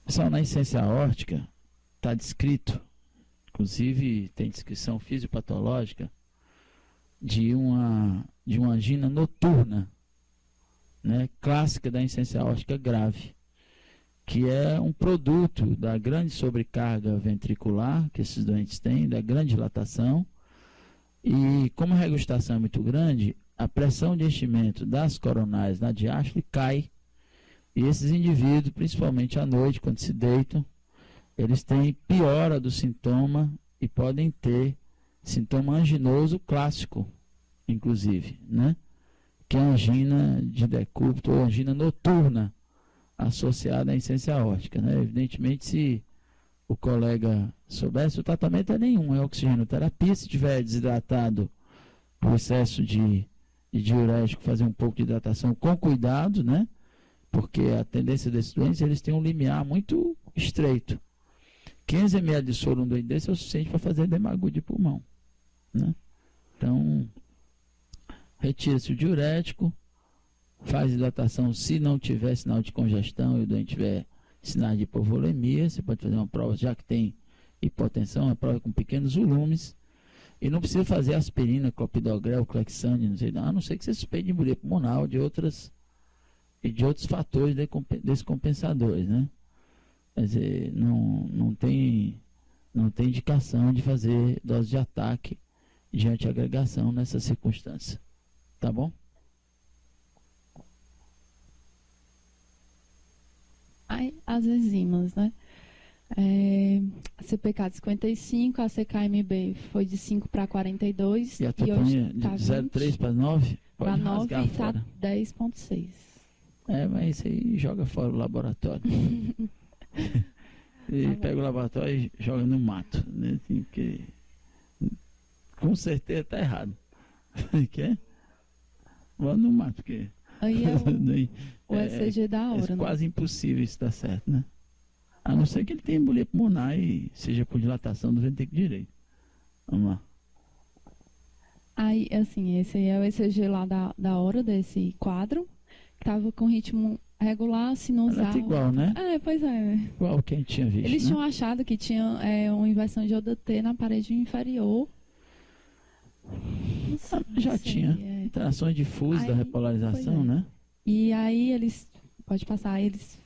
Pessoal, na insuficiência aórtica está descrito, inclusive tem descrição fisiopatológica de uma angina noturna, né, clássica da insuficiência aórtica grave, que é um produto da grande sobrecarga ventricular que esses doentes têm, da grande dilatação, e como a regurgitação é muito grande, a pressão de enchimento das coronárias na diástole cai. E esses indivíduos, principalmente à noite, quando se deitam, eles têm piora do sintoma e podem ter sintoma anginoso clássico, inclusive, né? Que é a angina de decúbito ou angina noturna associada à insuficiência aórtica, né? Evidentemente, se o colega soubesse, o tratamento é nenhum, é oxigenoterapia. Se tiver desidratado por excesso de diurético, fazer um pouco de hidratação com cuidado, né? Porque a tendência desses doentes, eles têm um limiar muito estreito. 15 ml de soro num doente desse é o suficiente para fazer edema de pulmão, né? Então, retira-se o diurético, faz hidratação se não tiver sinal de congestão e o doente tiver sinais de hipovolemia. Você pode fazer uma prova, já que tem hipotensão, uma prova com pequenos volumes. E não precisa fazer aspirina, clopidogrel, Clexane, a não ser que você suspeite de embolia pulmonar de outros fatores descompensadores, né? Quer dizer, não tem indicação de fazer dose de ataque de antiagregação nessa circunstância. Tá bom? Aí, as enzimas, né? A CPK de 55, a CKMB foi de 5 para 42. E a troponia de 0,3 para 9? Para 9 e está fora. 10,6. Mas isso aí joga fora o laboratório. E pega o laboratório e joga no mato, né? Assim, porque com certeza está errado. Quer? Vá no mato, porque Aí o ECG da hora, é quase impossível isso dar certo, né? A não ser que ele tenha embolia pulmonar e seja por dilatação do ventrículo direito. Vamos lá. Aí, assim, esse aí é o ECG lá da hora desse quadro. Estava com ritmo regular, sinusal. Era igual, né? Pois é. Igual que a gente tinha visto, Eles né? tinham achado que tinha uma inversão de ODT na parede inferior. Já tinha. Interações difusas da repolarização, né? E aí eles, pode passar, eles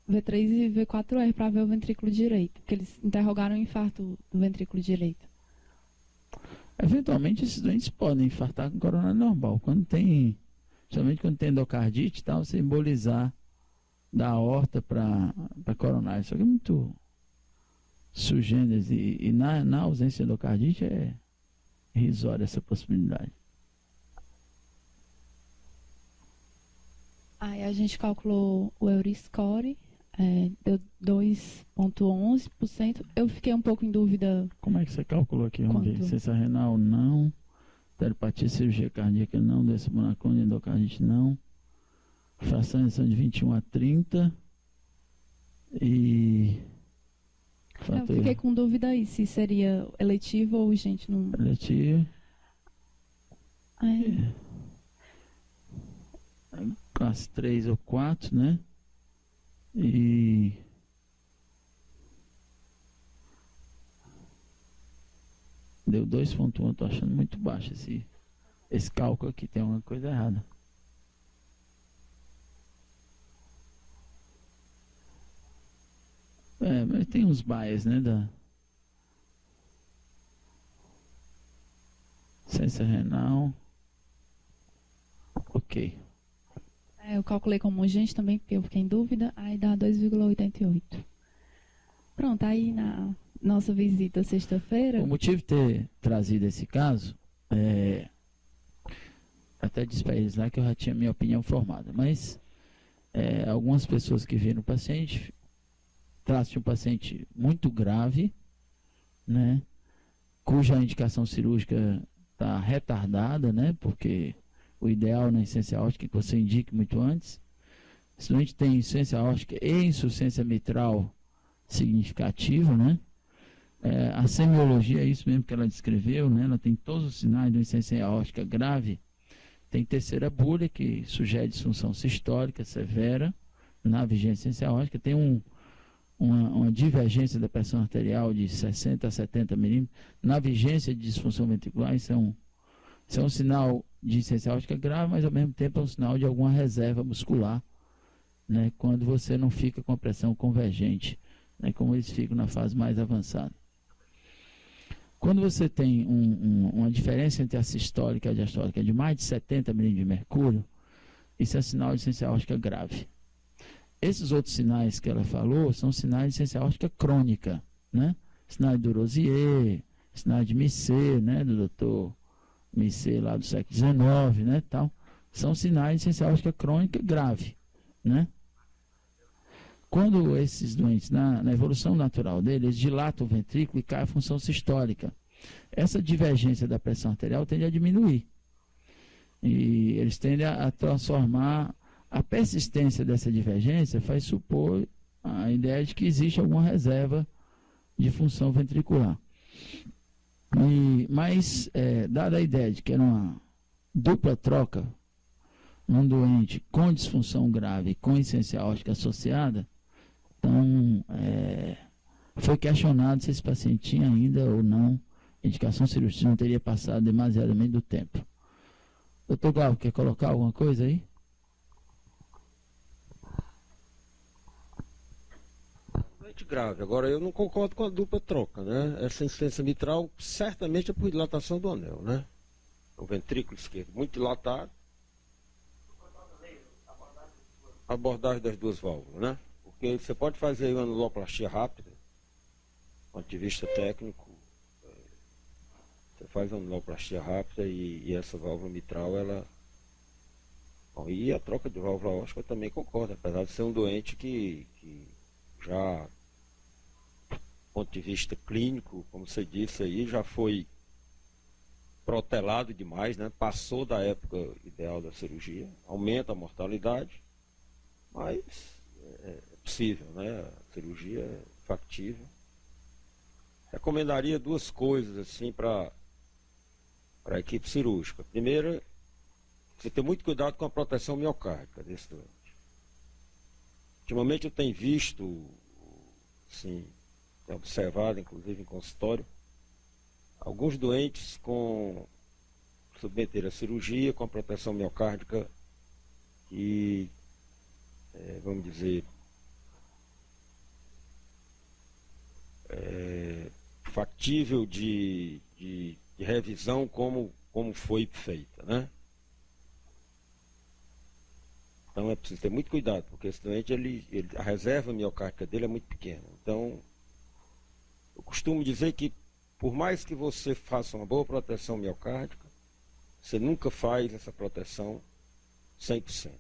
V3 e V4R para ver o ventrículo direito, porque eles interrogaram o infarto do ventrículo direito. Eventualmente esses doentes podem infartar com coronário normal. Somente quando tem endocardite e tal, você embolizar da aorta para coronário. Só que é muito sugênese e na ausência de endocardite é irrisória essa possibilidade. Aí a gente calculou o Euriscore, deu 2,11%. Eu fiquei um pouco em dúvida. Como é que você calculou aqui? Vamos ver. Quanto? Ciência renal, não. Telepatia, cirurgia cardíaca, não. Doença monoclônica, endocardite, não. Fração de 21 a 30. E... Eu fiquei com dúvida aí se seria eletivo ou urgente. Eletivo. Classe 3 ou 4, né? E... deu 2,1. Eu tô achando muito baixo esse cálculo aqui. Tem alguma coisa errada. Mas tem uns bias, né? Da ciência renal. Ok. Eu calculei como urgente também, porque eu fiquei em dúvida. Aí dá 2,88. Pronto, aí nossa visita sexta-feira. O motivo de ter trazido esse caso, até disse para eles lá que eu já tinha minha opinião formada, mas algumas pessoas que viram o paciente, trata-se de um paciente muito grave, né, cuja indicação cirúrgica está retardada, né, porque o ideal na insuficiência aórtica é que você indique muito antes. Se a gente tem insuficiência aórtica e insuficiência mitral significativa, né, a semiologia é isso mesmo que ela descreveu, né, ela tem todos os sinais de uma insuficiência aórtica grave. Tem terceira bulha, que sugere disfunção sistólica severa na vigência insuficiência aórtica. Tem uma divergência da pressão arterial de 60 a 70 milímetros. Na vigência de disfunção ventricular, isso é um sinal de insuficiência aórtica grave, mas ao mesmo tempo é um sinal de alguma reserva muscular, né, quando você não fica com a pressão convergente, né, como eles ficam na fase mais avançada. Quando você tem uma diferença entre a sistólica e a diastólica de mais de 70 milímetros de mercúrio, isso é sinal de insuficiência aórtica grave. Esses outros sinais que ela falou são sinais de insuficiência aórtica crônica, né? Sinal de Rosier, sinal de Missé, né, do doutor Missé lá do século XIX, né, tal. São sinais de insuficiência aórtica crônica grave, né? Quando esses doentes, na evolução natural deles, eles dilatam o ventrículo e cai a função sistólica. Essa divergência da pressão arterial tende a diminuir. E eles tendem a transformar. A persistência dessa divergência faz supor a ideia de que existe alguma reserva de função ventricular. Mas, dada a ideia de que era uma dupla troca, um doente com disfunção grave com insuficiência aórtica associada, então, foi questionado se esse paciente tinha ainda ou não indicação cirúrgica, se não teria passado demasiadamente do tempo. Doutor Glauco, quer colocar alguma coisa aí? Doente grave. Agora, eu não concordo com a dupla troca, né? Essa insuficiência mitral certamente é por dilatação do anel, né? O ventrículo esquerdo muito dilatado. A abordagem das duas válvulas, né? Porque você pode fazer uma anuloplastia rápida, do ponto de vista técnico, você faz uma anuloplastia rápida e essa válvula mitral, ela... Bom, e a troca de válvula aórtica eu também concordo, apesar de ser um doente que já, do ponto de vista clínico, como você disse aí, já foi protelado demais, né? Passou da época ideal da cirurgia, aumenta a mortalidade, mas... possível, né? A cirurgia é factível. Recomendaria duas coisas assim para a equipe cirúrgica. Primeiro, você ter muito cuidado com a proteção miocárdica desse doente. Ultimamente eu tenho visto, assim, tenho observado, inclusive em consultório, alguns doentes submeter a cirurgia com a proteção miocárdica que, vamos dizer, factível de revisão como foi feita, né? Então é preciso ter muito cuidado, porque esse doente, a reserva miocárdica dele é muito pequena. Então, eu costumo dizer que, por mais que você faça uma boa proteção miocárdica, você nunca faz essa proteção 100%.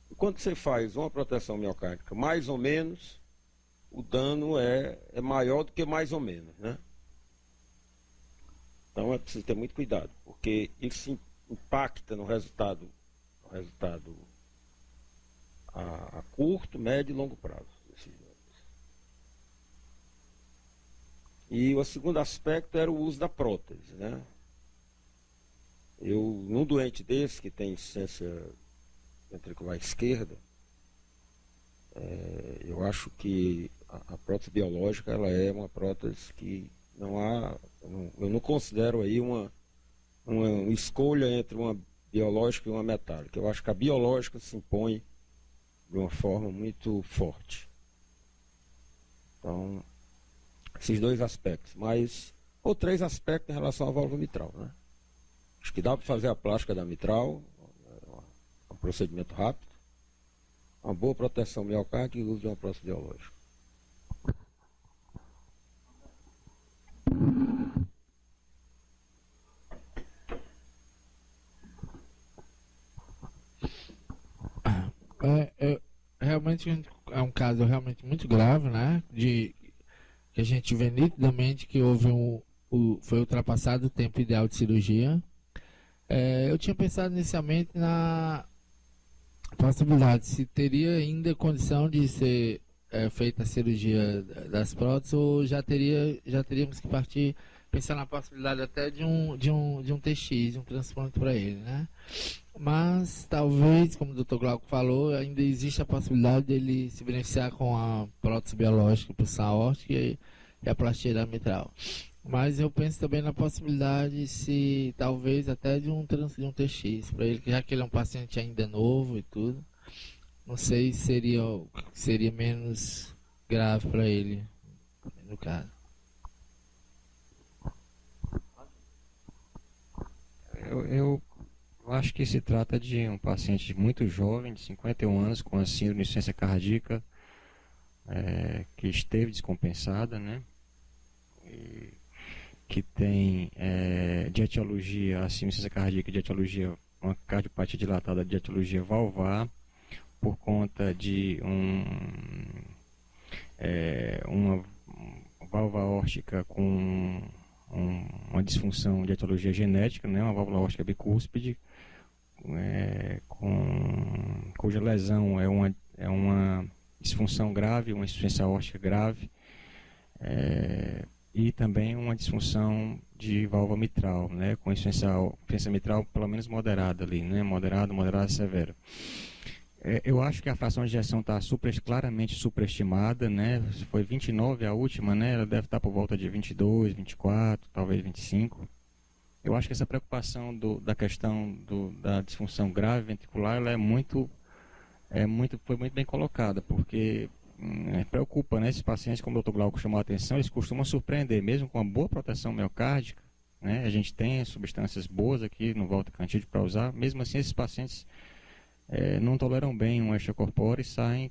E quando você faz uma proteção miocárdica mais ou menos, o dano é maior do que mais ou menos, né? Então é preciso ter muito cuidado, porque isso impacta no resultado a curto, médio e longo prazo. E o segundo aspecto era o uso da prótese, né? Num doente desse que tem insuficiência ventricular esquerda, eu acho que a prótese biológica, ela é uma prótese que eu não considero aí uma escolha entre uma biológica e uma metálica. Eu acho que a biológica se impõe de uma forma muito forte. Então, esses dois aspectos, ou três aspectos em relação à válvula mitral, né? Acho que dá para fazer a plástica da mitral, um procedimento rápido, uma boa proteção miocárdica e o uso de uma prótese biológica. Realmente é um caso realmente muito grave, né? Que a gente vê nitidamente que foi ultrapassado o tempo ideal de cirurgia. Eu tinha pensado inicialmente na possibilidade se teria ainda condição de ser feita a cirurgia das próteses, ou já teríamos que partir, pensar na possibilidade até de um TX, um transplante para ele, né? Mas talvez, como o Dr. Glauco falou, ainda existe a possibilidade dele se beneficiar com a prótese biológica por aórtica e a plastia mitral. Mas eu penso também na possibilidade, se talvez até de um TX para ele, já que ele é um paciente ainda novo e tudo. Não sei se seria menos grave para ele, no caso. Eu acho que se trata de um paciente muito jovem, de 51 anos, com a síndrome de insuficiência cardíaca, que esteve descompensada, né? E que tem de etiologia, a síndrome de insuficiência cardíaca de etiologia, uma cardiopatia dilatada de etiologia valvar, por conta de uma válvula aórtica com uma disfunção de etiologia genética, né, uma válvula aórtica bicúspide, cuja lesão é uma disfunção grave, uma insuficiência aórtica grave, e também uma disfunção de válvula mitral, né, com insuficiência mitral pelo menos moderada ali, né, moderada severa. Eu acho que a fração de ejeção está claramente superestimada, né? Foi 29 a última, né? Ela deve estar por volta de 22, 24, talvez 25. Eu acho que essa preocupação da questão da disfunção grave ventricular, ela foi muito bem colocada, porque preocupa, né? Esses pacientes, como o Dr. Glauco chamou a atenção, eles costumam surpreender, mesmo com uma boa proteção miocárdica, né? A gente tem substâncias boas aqui no volta cantídeo para usar, mesmo assim esses pacientes não toleram bem um extracorpóreo e saem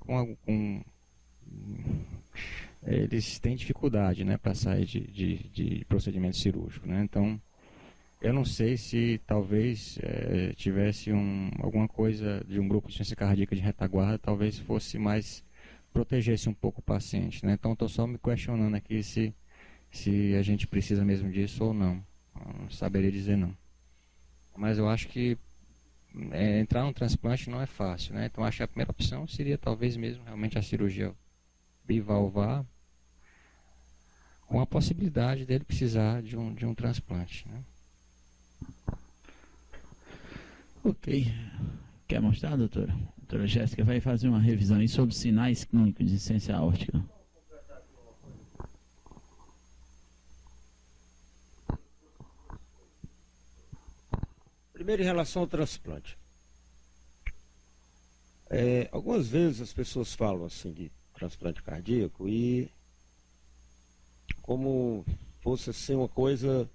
eles têm dificuldade, né, para sair de procedimento cirúrgico, né? Então, eu não sei se talvez tivesse alguma coisa de um grupo de insuficiência cardíaca de retaguarda, talvez fosse mais, protegesse um pouco o paciente, né? Então, estou só me questionando aqui se a gente precisa mesmo disso ou não. Eu não saberia dizer não. Mas eu acho que entrar num transplante não é fácil, né? Então acho que a primeira opção seria talvez mesmo realmente a cirurgia bivalvar, com a possibilidade dele precisar de um transplante, né? Ok. Quer mostrar, doutora? A doutora Jéssica vai fazer uma revisão aí sobre sinais clínicos de insuficiência aórtica. Primeiro, em relação ao transplante. Algumas vezes as pessoas falam assim de transplante cardíaco e como fosse assim uma coisa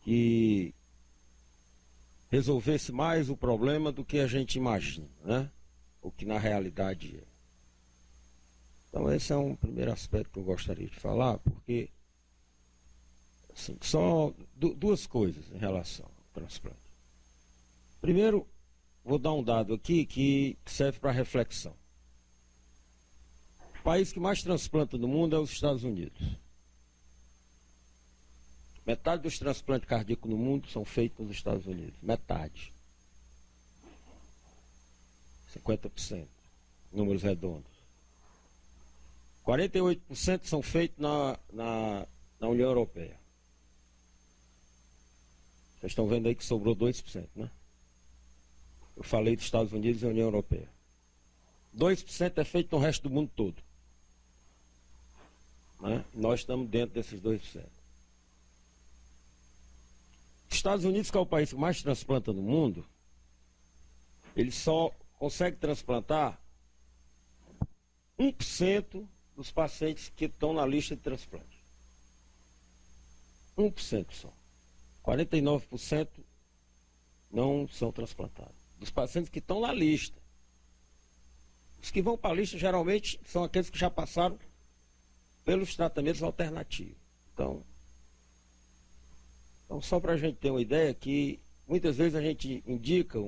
que resolvesse mais o problema do que a gente imagina, né? O que na realidade é. Então esse é um primeiro aspecto que eu gostaria de falar, porque assim, só duas coisas em relação ao transplante. Primeiro, vou dar um dado aqui que serve para reflexão. O país que mais transplanta no mundo é os Estados Unidos. Metade dos transplantes cardíacos no mundo são feitos nos Estados Unidos. Metade. 50%. Números redondos. 48% são feitos na União Europeia. Vocês estão vendo aí que sobrou 2%, né? Eu falei dos Estados Unidos e União Europeia. 2% é feito no resto do mundo todo. Né? Nós estamos dentro desses 2%. Os Estados Unidos, que é o país que mais transplanta no mundo, ele só consegue transplantar 1% dos pacientes que estão na lista de transplante. 1% só. 49% não são transplantados. Dos pacientes que estão na lista. Os que vão para a lista geralmente são aqueles que já passaram pelos tratamentos alternativos. Então só para a gente ter uma ideia que muitas vezes a gente indica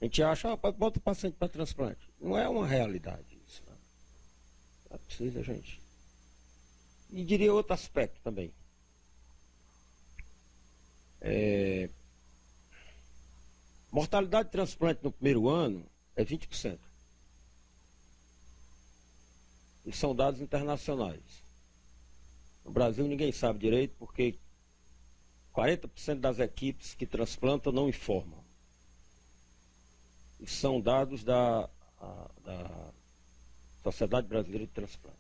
A gente acha, bota o paciente para transplante. Não é uma realidade isso. Né? É preciso a gente. E diria outro aspecto também. Mortalidade de transplante no primeiro ano é 20%. E são dados internacionais. No Brasil ninguém sabe direito porque 40% das equipes que transplantam não informam. E são dados da Sociedade Brasileira de Transplante.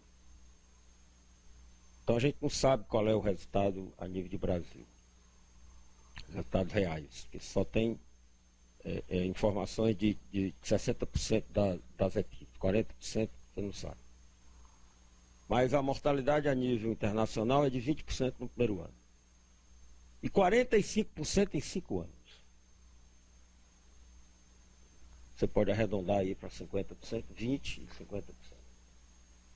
Então a gente não sabe qual é o resultado a nível de Brasil. Resultados reais, que só tem informações de 60% das equipes, 40% você não sabe. Mas a mortalidade a nível internacional é de 20% no primeiro ano. E 45% em 5 anos. Você pode arredondar aí para 50%, 20% e 50%.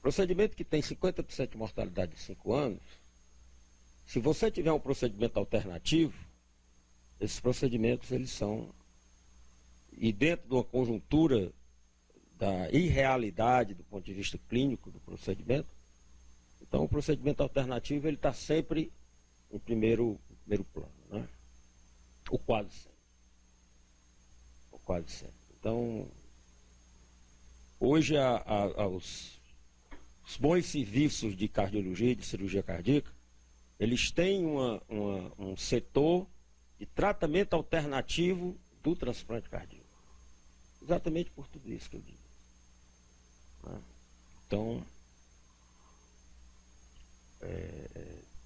Procedimento que tem 50% de mortalidade em 5 anos, se você tiver um procedimento alternativo, esses procedimentos eles são, e dentro de uma conjuntura da irrealidade do ponto de vista clínico do procedimento, então o procedimento alternativo ele está sempre em primeiro plano, né? Ou quase sempre. Ou quase sempre. Então, hoje os bons serviços de cardiologia e de cirurgia cardíaca, eles têm um setor de tratamento alternativo do transplante cardíaco. Exatamente por tudo isso que eu digo. Então,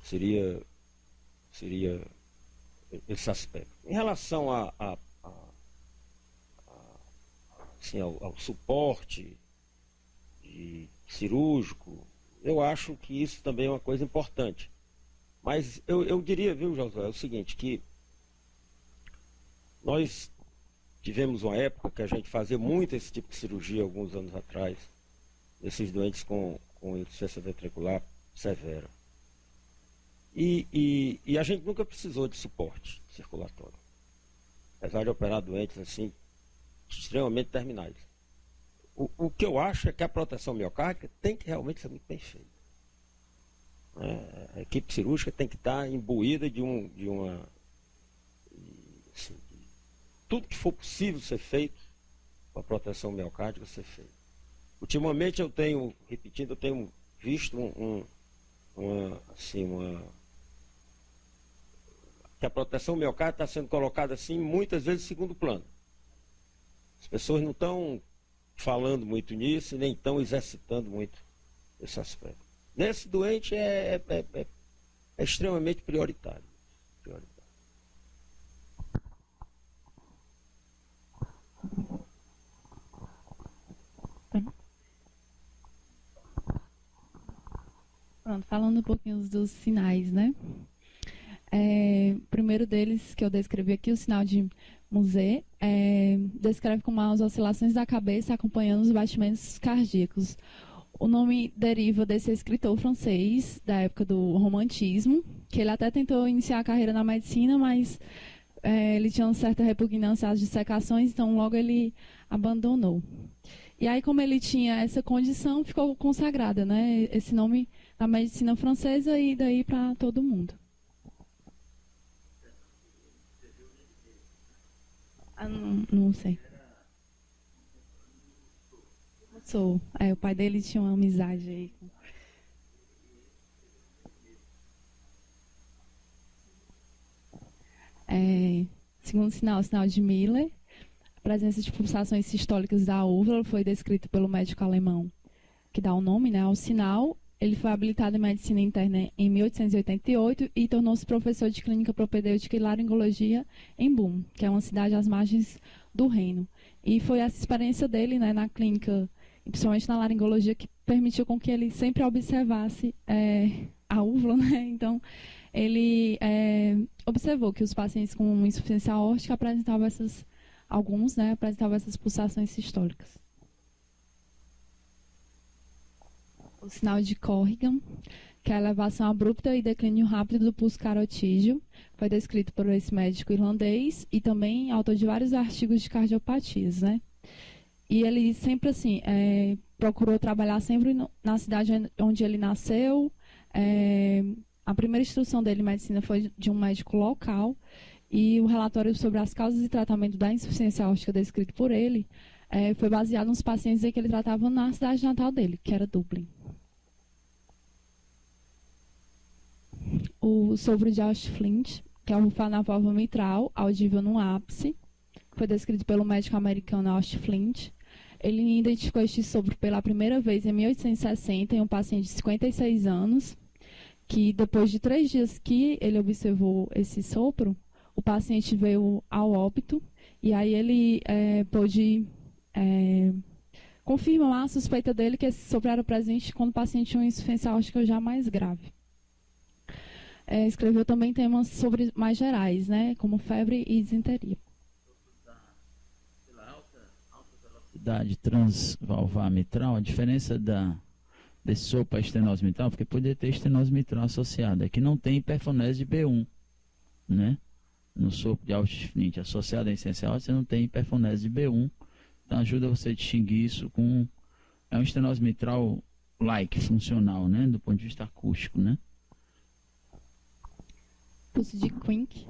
seria esse aspecto. Em relação assim, ao suporte cirúrgico, eu acho que isso também é uma coisa importante. Mas eu diria, viu, Josué, o seguinte, que nós tivemos uma época que a gente fazia muito esse tipo de cirurgia alguns anos atrás, esses doentes com insuficiência ventricular severa. E a gente nunca precisou de suporte circulatório. Apesar de operar doentes assim, extremamente terminais. O que eu acho é que a proteção miocárdica tem que realmente ser muito bem feita. A equipe cirúrgica tem que estar imbuída de uma... Assim, tudo que for possível ser feito para a proteção miocárdica ser feito. Ultimamente eu tenho visto que a proteção miocárdica está sendo colocada assim, muitas vezes em segundo plano. As pessoas não estão falando muito nisso e nem estão exercitando muito esse aspecto. Nesse doente é extremamente prioritário. Pronto, falando um pouquinho dos sinais, né? O primeiro deles que eu descrevi aqui, o sinal de Muset, descreve como as oscilações da cabeça acompanhando os batimentos cardíacos. O nome deriva desse escritor francês da época do romantismo, que ele até tentou iniciar a carreira na medicina, mas ele tinha uma certa repugnância às dissecações, então logo ele abandonou. E aí, como ele tinha essa condição, ficou consagrada, né, esse nome na medicina francesa e daí para todo mundo. Não sei. O pai dele tinha uma amizade aí. Segundo sinal, o sinal de Miller. A presença de pulsações sistólicas da úvula foi descrita pelo médico alemão que dá o nome, né, ao sinal. Ele foi habilitado em medicina interna em 1888 e tornou-se professor de clínica propedêutica e laringologia em Boom, que é uma cidade às margens do Reino. E foi essa experiência dele, né, na clínica, principalmente na laringologia, que permitiu com que ele sempre observasse a úvula, né? Então, ele observou que os pacientes com insuficiência aórtica apresentavam alguns apresentavam essas pulsações sistólicas. O sinal de Corrigan, que é a elevação abrupta e declínio rápido do pulso carotídeo. Foi descrito por esse médico irlandês e também autor de vários artigos de cardiopatias, né? E ele sempre, assim, procurou trabalhar sempre na cidade onde ele nasceu. A primeira instrução dele em medicina foi de um médico local. E o relatório sobre as causas e tratamento da insuficiência aórtica descrito por ele foi baseado nos pacientes que ele tratava na cidade natal dele, que era Dublin. O sopro de Auschwitz, que é o rufar na válvula mitral, audível no ápice, foi descrito pelo médico americano Auschwitz. Ele identificou este sopro pela primeira vez em 1860 em um paciente de 56 anos, que depois de 3 dias que ele observou esse sopro, o paciente veio ao óbito, e aí ele pôde confirmar a suspeita dele que esse sopro era presente quando o paciente tinha uma insuficiência aórtica já mais grave. Escreveu também temas sobre mais gerais, né, como febre e disenteria. Velocidade transvalvar mitral, a diferença desse sopro para estenose mitral, porque poderia ter estenose mitral associada, é que não tem hiperfonese de B1, né? No sopro de Auschwitz associado à insuficiência aórtica, você não tem hiperfonese de B1, então ajuda você a distinguir isso com... É um estenose mitral funcional, né? Do ponto de vista acústico, né? Pulso de Quincke,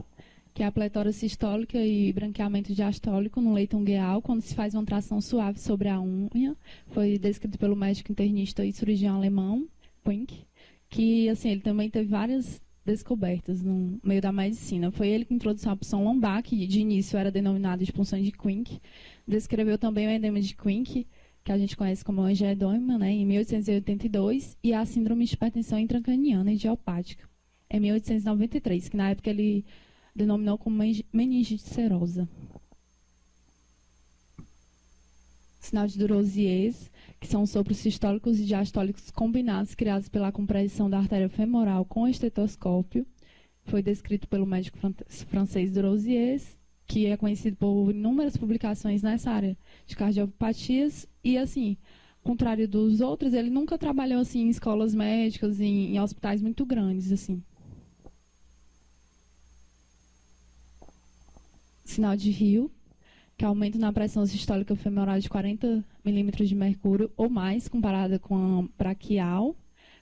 que é a pletora sistólica e branqueamento diastólico no leito ungueal, quando se faz uma tração suave sobre a unha. Foi descrito pelo médico internista e cirurgião alemão, Quincke, que assim, ele também teve várias descobertas no meio da medicina. Foi ele que introduziu a punção lombar, que de início era denominada de punção de Quincke. Descreveu também o edema de Quincke, que a gente conhece como angioedema, né, em 1882, e a síndrome de hipertensão intracraniana idiopática, em 1893, que na época ele denominou como meningite serosa. Sinal de Duroziers, que são sopros sistólicos e diastólicos combinados, criados pela compressão da artéria femoral com estetoscópio. Foi descrito pelo médico francês Duroziers, que é conhecido por inúmeras publicações nessa área de cardiopatias. E, assim, ao contrário dos outros, ele nunca trabalhou assim, em escolas médicas, em hospitais muito grandes, assim. Sinal de Rio, que aumenta na pressão sistólica femoral de 40 milímetros de mercúrio ou mais, comparada com a braquial.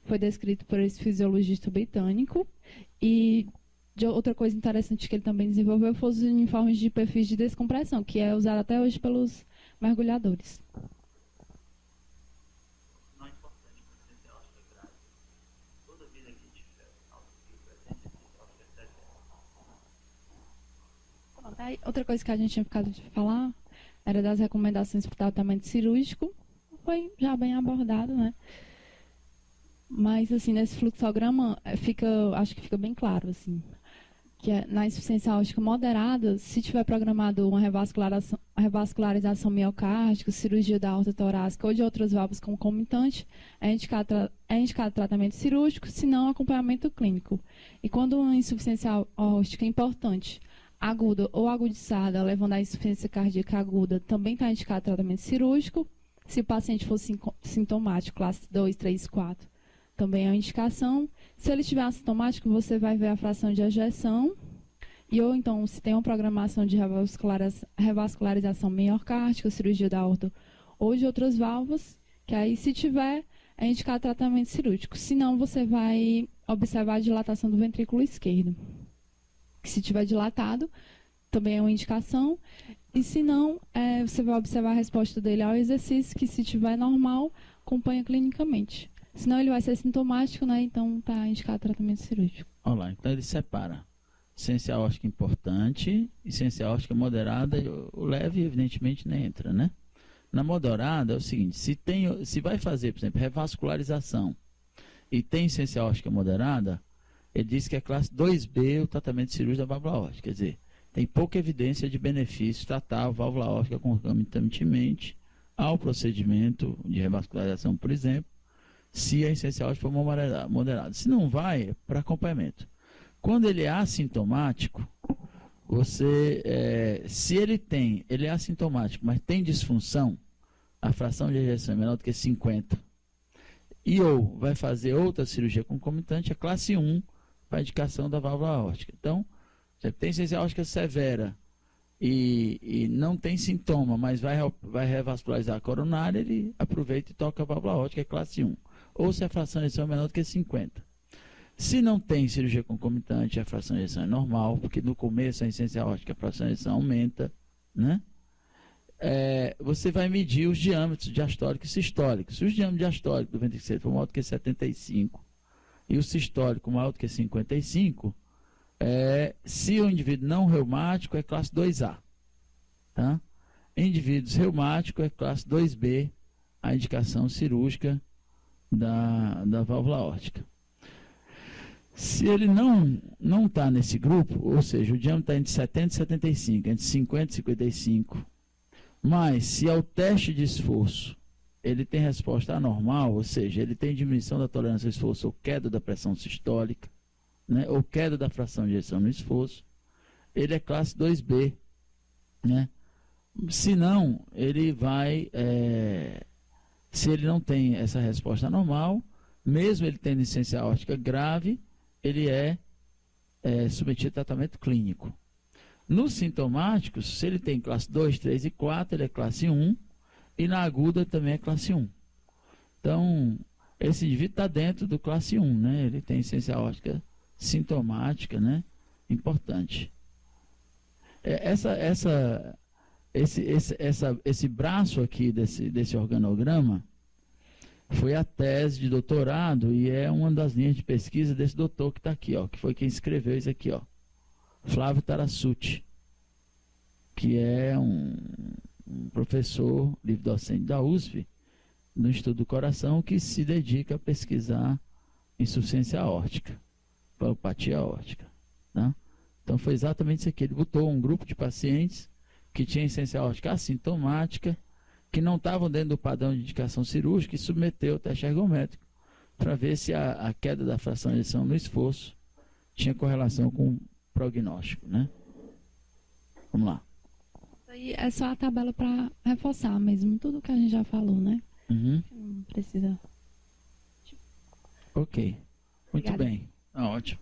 Foi descrito por esse fisiologista britânico. E outra coisa interessante que ele também desenvolveu foi os uniformes de perfis de descompressão, que é usado até hoje pelos mergulhadores. Outra coisa que a gente tinha ficado de falar era das recomendações para o tratamento cirúrgico. Foi já bem abordado, né? Mas, assim, nesse fluxograma, acho que fica bem claro, assim, que na insuficiência aórtica moderada, se tiver programado uma revascularização miocárdica, cirurgia da aorta torácica ou de outras válvulas concomitantes, é indicado tratamento cirúrgico, se não acompanhamento clínico. E quando uma insuficiência aórtica é importante, aguda ou agudizada, levando à insuficiência cardíaca aguda, também está indicado tratamento cirúrgico. Se o paciente for sintomático, classe 2, 3, 4, também é uma indicação. Se ele estiver assintomático, você vai ver a fração de ejeção. Ou então, se tem uma programação de revascularização miocárdica, cirurgia da aorta ou de outras válvulas, que aí, se tiver, é indicado tratamento cirúrgico. Se não, você vai observar a dilatação do ventrículo esquerdo. Que se tiver dilatado, também é uma indicação. E se não, você vai observar a resposta dele ao exercício, que se tiver normal, acompanha clinicamente. Senão ele vai ser sintomático, né? Então está indicado tratamento cirúrgico. Olha lá, então ele separa insuficiência aórtica importante, insuficiência aórtica moderada, o leve evidentemente nem entra, né? Na moderada é o seguinte, se vai fazer, por exemplo, revascularização e tem insuficiência aórtica moderada, ele diz que é classe 2B o tratamento cirúrgico da válvula aórtica, quer dizer, tem pouca evidência de benefício tratar a válvula aórtica concomitantemente ao procedimento de revascularização, por exemplo, se a insuficiência aórtica for moderada. Se não vai, é para acompanhamento. Quando ele é assintomático, se ele é assintomático, mas tem disfunção, a fração de ejeção é menor do que 50, e ou vai fazer outra cirurgia concomitante, é classe 1 para a indicação da válvula aórtica. Então, você tem insuficiência aórtica severa e não tem sintoma, mas vai revascularizar a coronária, ele aproveita e toca a válvula aórtica, é classe 1. Ou se a fração de ejeção é menor do que 50. Se não tem cirurgia concomitante, a fração de ejeção é normal, porque no começo a insuficiência aórtica, a fração de ejeção aumenta, né? Você vai medir os diâmetros diastólico e sistólico. Se os diâmetros diastólicos do ventricular for maior do que 75 e o sistólico maior do que 55, se o indivíduo não reumático é classe 2A. Tá? Indivíduos reumáticos é classe 2B, a indicação cirúrgica da válvula aórtica. Se ele não está nesse grupo, ou seja, o diâmetro está entre 70 e 75, entre 50 e 55, mas se ao teste de esforço ele tem resposta anormal, ou seja, ele tem diminuição da tolerância ao esforço ou queda da pressão sistólica, né, ou queda da fração de ejeção no esforço, ele é classe 2B. Né? Se não, ele vai... se ele não tem essa resposta anormal, mesmo ele tendo insuficiência aórtica grave, ele é submetido a tratamento clínico. Nos sintomáticos, se ele tem classe 2, 3 e 4, ele é classe 1, e na aguda também é classe 1. Então, esse indivíduo está dentro do classe 1, né? Ele tem insuficiência aórtica sintomática, né? Importante. Esse braço aqui desse organograma foi a tese de doutorado e é uma das linhas de pesquisa desse doutor que está aqui, ó, que foi quem escreveu isso aqui, ó, Flávio Tarassuti, que é um professor livre-docente da USP, no Estudo do Coração, que se dedica a pesquisar insuficiência aórtica, valvopatia aórtica. Tá? Então foi exatamente isso aqui. Ele botou um grupo de pacientes que tinha insuficiência aórtica assintomática, que não estavam dentro do padrão de indicação cirúrgica e submeteu o teste ergométrico para ver se a queda da fração de ejeção no esforço tinha correlação com o prognóstico, né? Vamos lá. Isso aí é só a tabela para reforçar mesmo tudo que a gente já falou, né? Uhum. Não precisa. Ok. Muito Obrigada. bem. Ótimo.